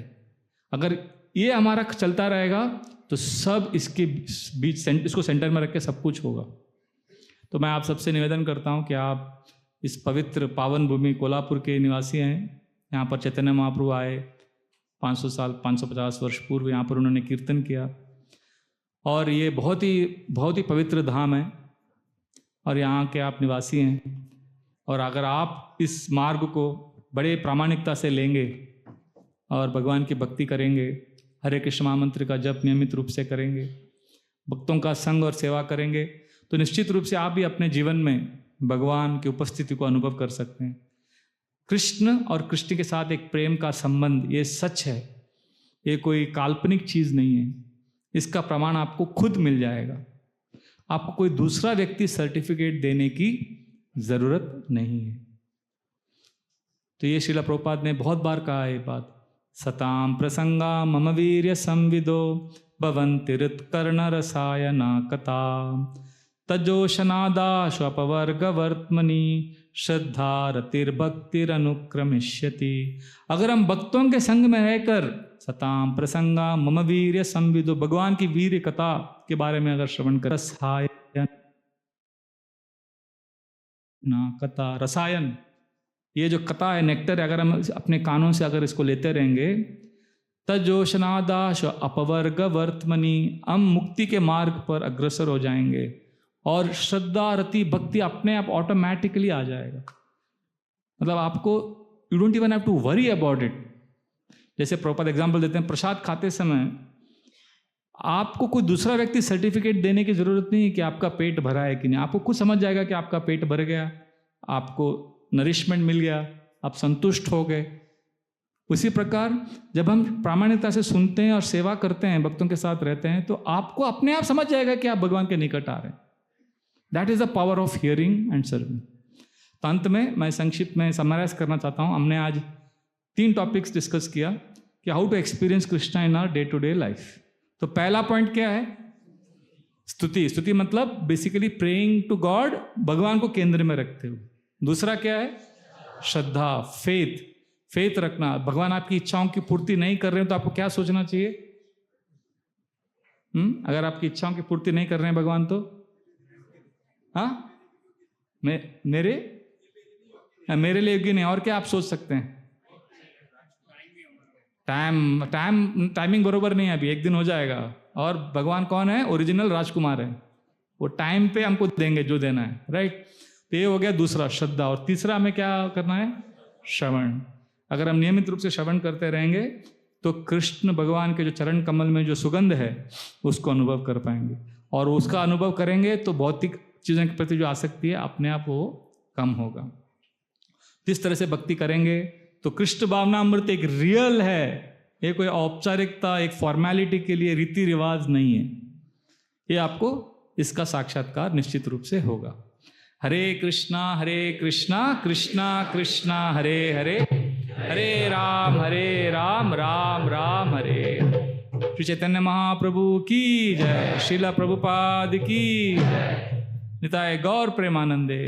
अगर ये हमारा चलता रहेगा तो सब इसके बीच इसको सेंटर में रख के सब कुछ होगा। तो मैं आप सबसे निवेदन करता हूँ कि आप इस पवित्र पावन भूमि कोल्हापुर के निवासी हैं। यहाँ पर चैतन्य महाप्रभु आए 550 वर्ष पूर्व, यहाँ पर उन्होंने कीर्तन किया। और ये बहुत ही पवित्र धाम है और यहाँ के आप निवासी हैं। और अगर आप इस मार्ग को बड़े प्रामाणिकता से लेंगे और भगवान की भक्ति करेंगे, हरे कृष्ण महामंत्र का जप नियमित रूप से करेंगे, भक्तों का संग और सेवा करेंगे, तो निश्चित रूप से आप भी अपने जीवन में भगवान की उपस्थिति को अनुभव कर सकते हैं। कृष्ण और कृष्ण के साथ एक प्रेम का संबंध, ये सच है, ये कोई काल्पनिक चीज़ नहीं है। इसका प्रमाण आपको खुद मिल जाएगा। आपको कोई दूसरा व्यक्ति सर्टिफिकेट देने की ज़रूरत नहीं है। तो ये श्रीला प्रभुपाद ने बहुत बार कहा है ये बात, सताम प्रसंगा मम वीर्य संविदो भवन्ति हृत्कर्ण रसायना कथा तजोशनादाश्वपवर्गवर्त्मनि श्रद्धा रतिर्भक्तिरनुक्रमिष्यति। अगर हम भक्तों के संग में रहकर सताम प्रसंगा मम वीर्य संविदो, भगवान की वीर्य कथा के बारे में अगर श्रवण कर, कथा रसायन, ये जो कथा है, नेक्टर है, अगर हम अपने कानों से अगर इसको लेते रहेंगे, तजोशनादाश अपवर्ग वर्तमनी, हम मुक्ति के मार्ग पर अग्रसर हो जाएंगे और श्रद्धा रति भक्ति अपने आप ऑटोमेटिकली आ जाएगा। मतलब आपको you don't even have to worry about it. जैसे प्रॉपर एग्जांपल देते हैं, प्रसाद खाते समय आपको कोई दूसरा व्यक्ति सर्टिफिकेट देने की जरूरत नहीं है कि आपका पेट भरा है कि नहीं। आपको खुद समझ जाएगा कि आपका पेट भर गया, आपको नरिशमेंट मिल गया, आप संतुष्ट हो गए। उसी प्रकार जब हम प्रामाणिकता से सुनते हैं और सेवा करते हैं, भक्तों के साथ रहते हैं, तो आपको अपने आप समझ जाएगा कि आप भगवान के निकट आ रहे हैं। That is the power of hearing and serving. तो अंत में मैं संक्षिप्त में समराइज करना चाहता हूँ। हमने आज 3 टॉपिक्स डिस्कस किया कि how to experience Krishna in our day to day life. तो पहला पॉइंट क्या है? स्तुति। स्तुति मतलब बेसिकली प्रेइंग टू गॉड, भगवान को केंद्र में रखते हुए। दूसरा क्या है? श्रद्धा, फेथ रखना। भगवान आपकी इच्छाओं की पूर्ति नहीं कर रहे हैं तो आपको क्या सोचना चाहिए? अगर आपकी इच्छाओं की पूर्ति नहीं कर रहे हैं भगवान, तो मेरे लिए योग्य नहीं। और क्या आप सोच सकते हैं? टाइमिंग बरोबर नहीं है, अभी 1 दिन हो जाएगा। और भगवान कौन है? ओरिजिनल राजकुमार है, वो टाइम पे हमको देंगे जो देना है, राइट। तो ये हो गया दूसरा, श्रद्धा। और तीसरा हमें क्या करना है? श्रवण। अगर हम नियमित रूप से श्रवण करते रहेंगे तो कृष्ण भगवान के जो चरण कमल में जो सुगंध है उसको अनुभव कर पाएंगे। और उसका अनुभव करेंगे तो भौतिक चीज़ों के प्रति जो आसक्ति है अपने आप वो कम होगा। जिस तरह से भक्ति करेंगे तो कृष्ण भावनामृत एक रियल है, ये कोई औपचारिकता, एक फॉर्मेलिटी के लिए रीति रिवाज नहीं है। ये आपको इसका साक्षात्कार निश्चित रूप से होगा। हरे कृष्णा कृष्णा कृष्णा हरे हरे, हरे राम राम राम हरे। श्री चैतन्य महाप्रभु की जय, श्रीला प्रभुपाद की जय, निताय गौर प्रेमानंदे।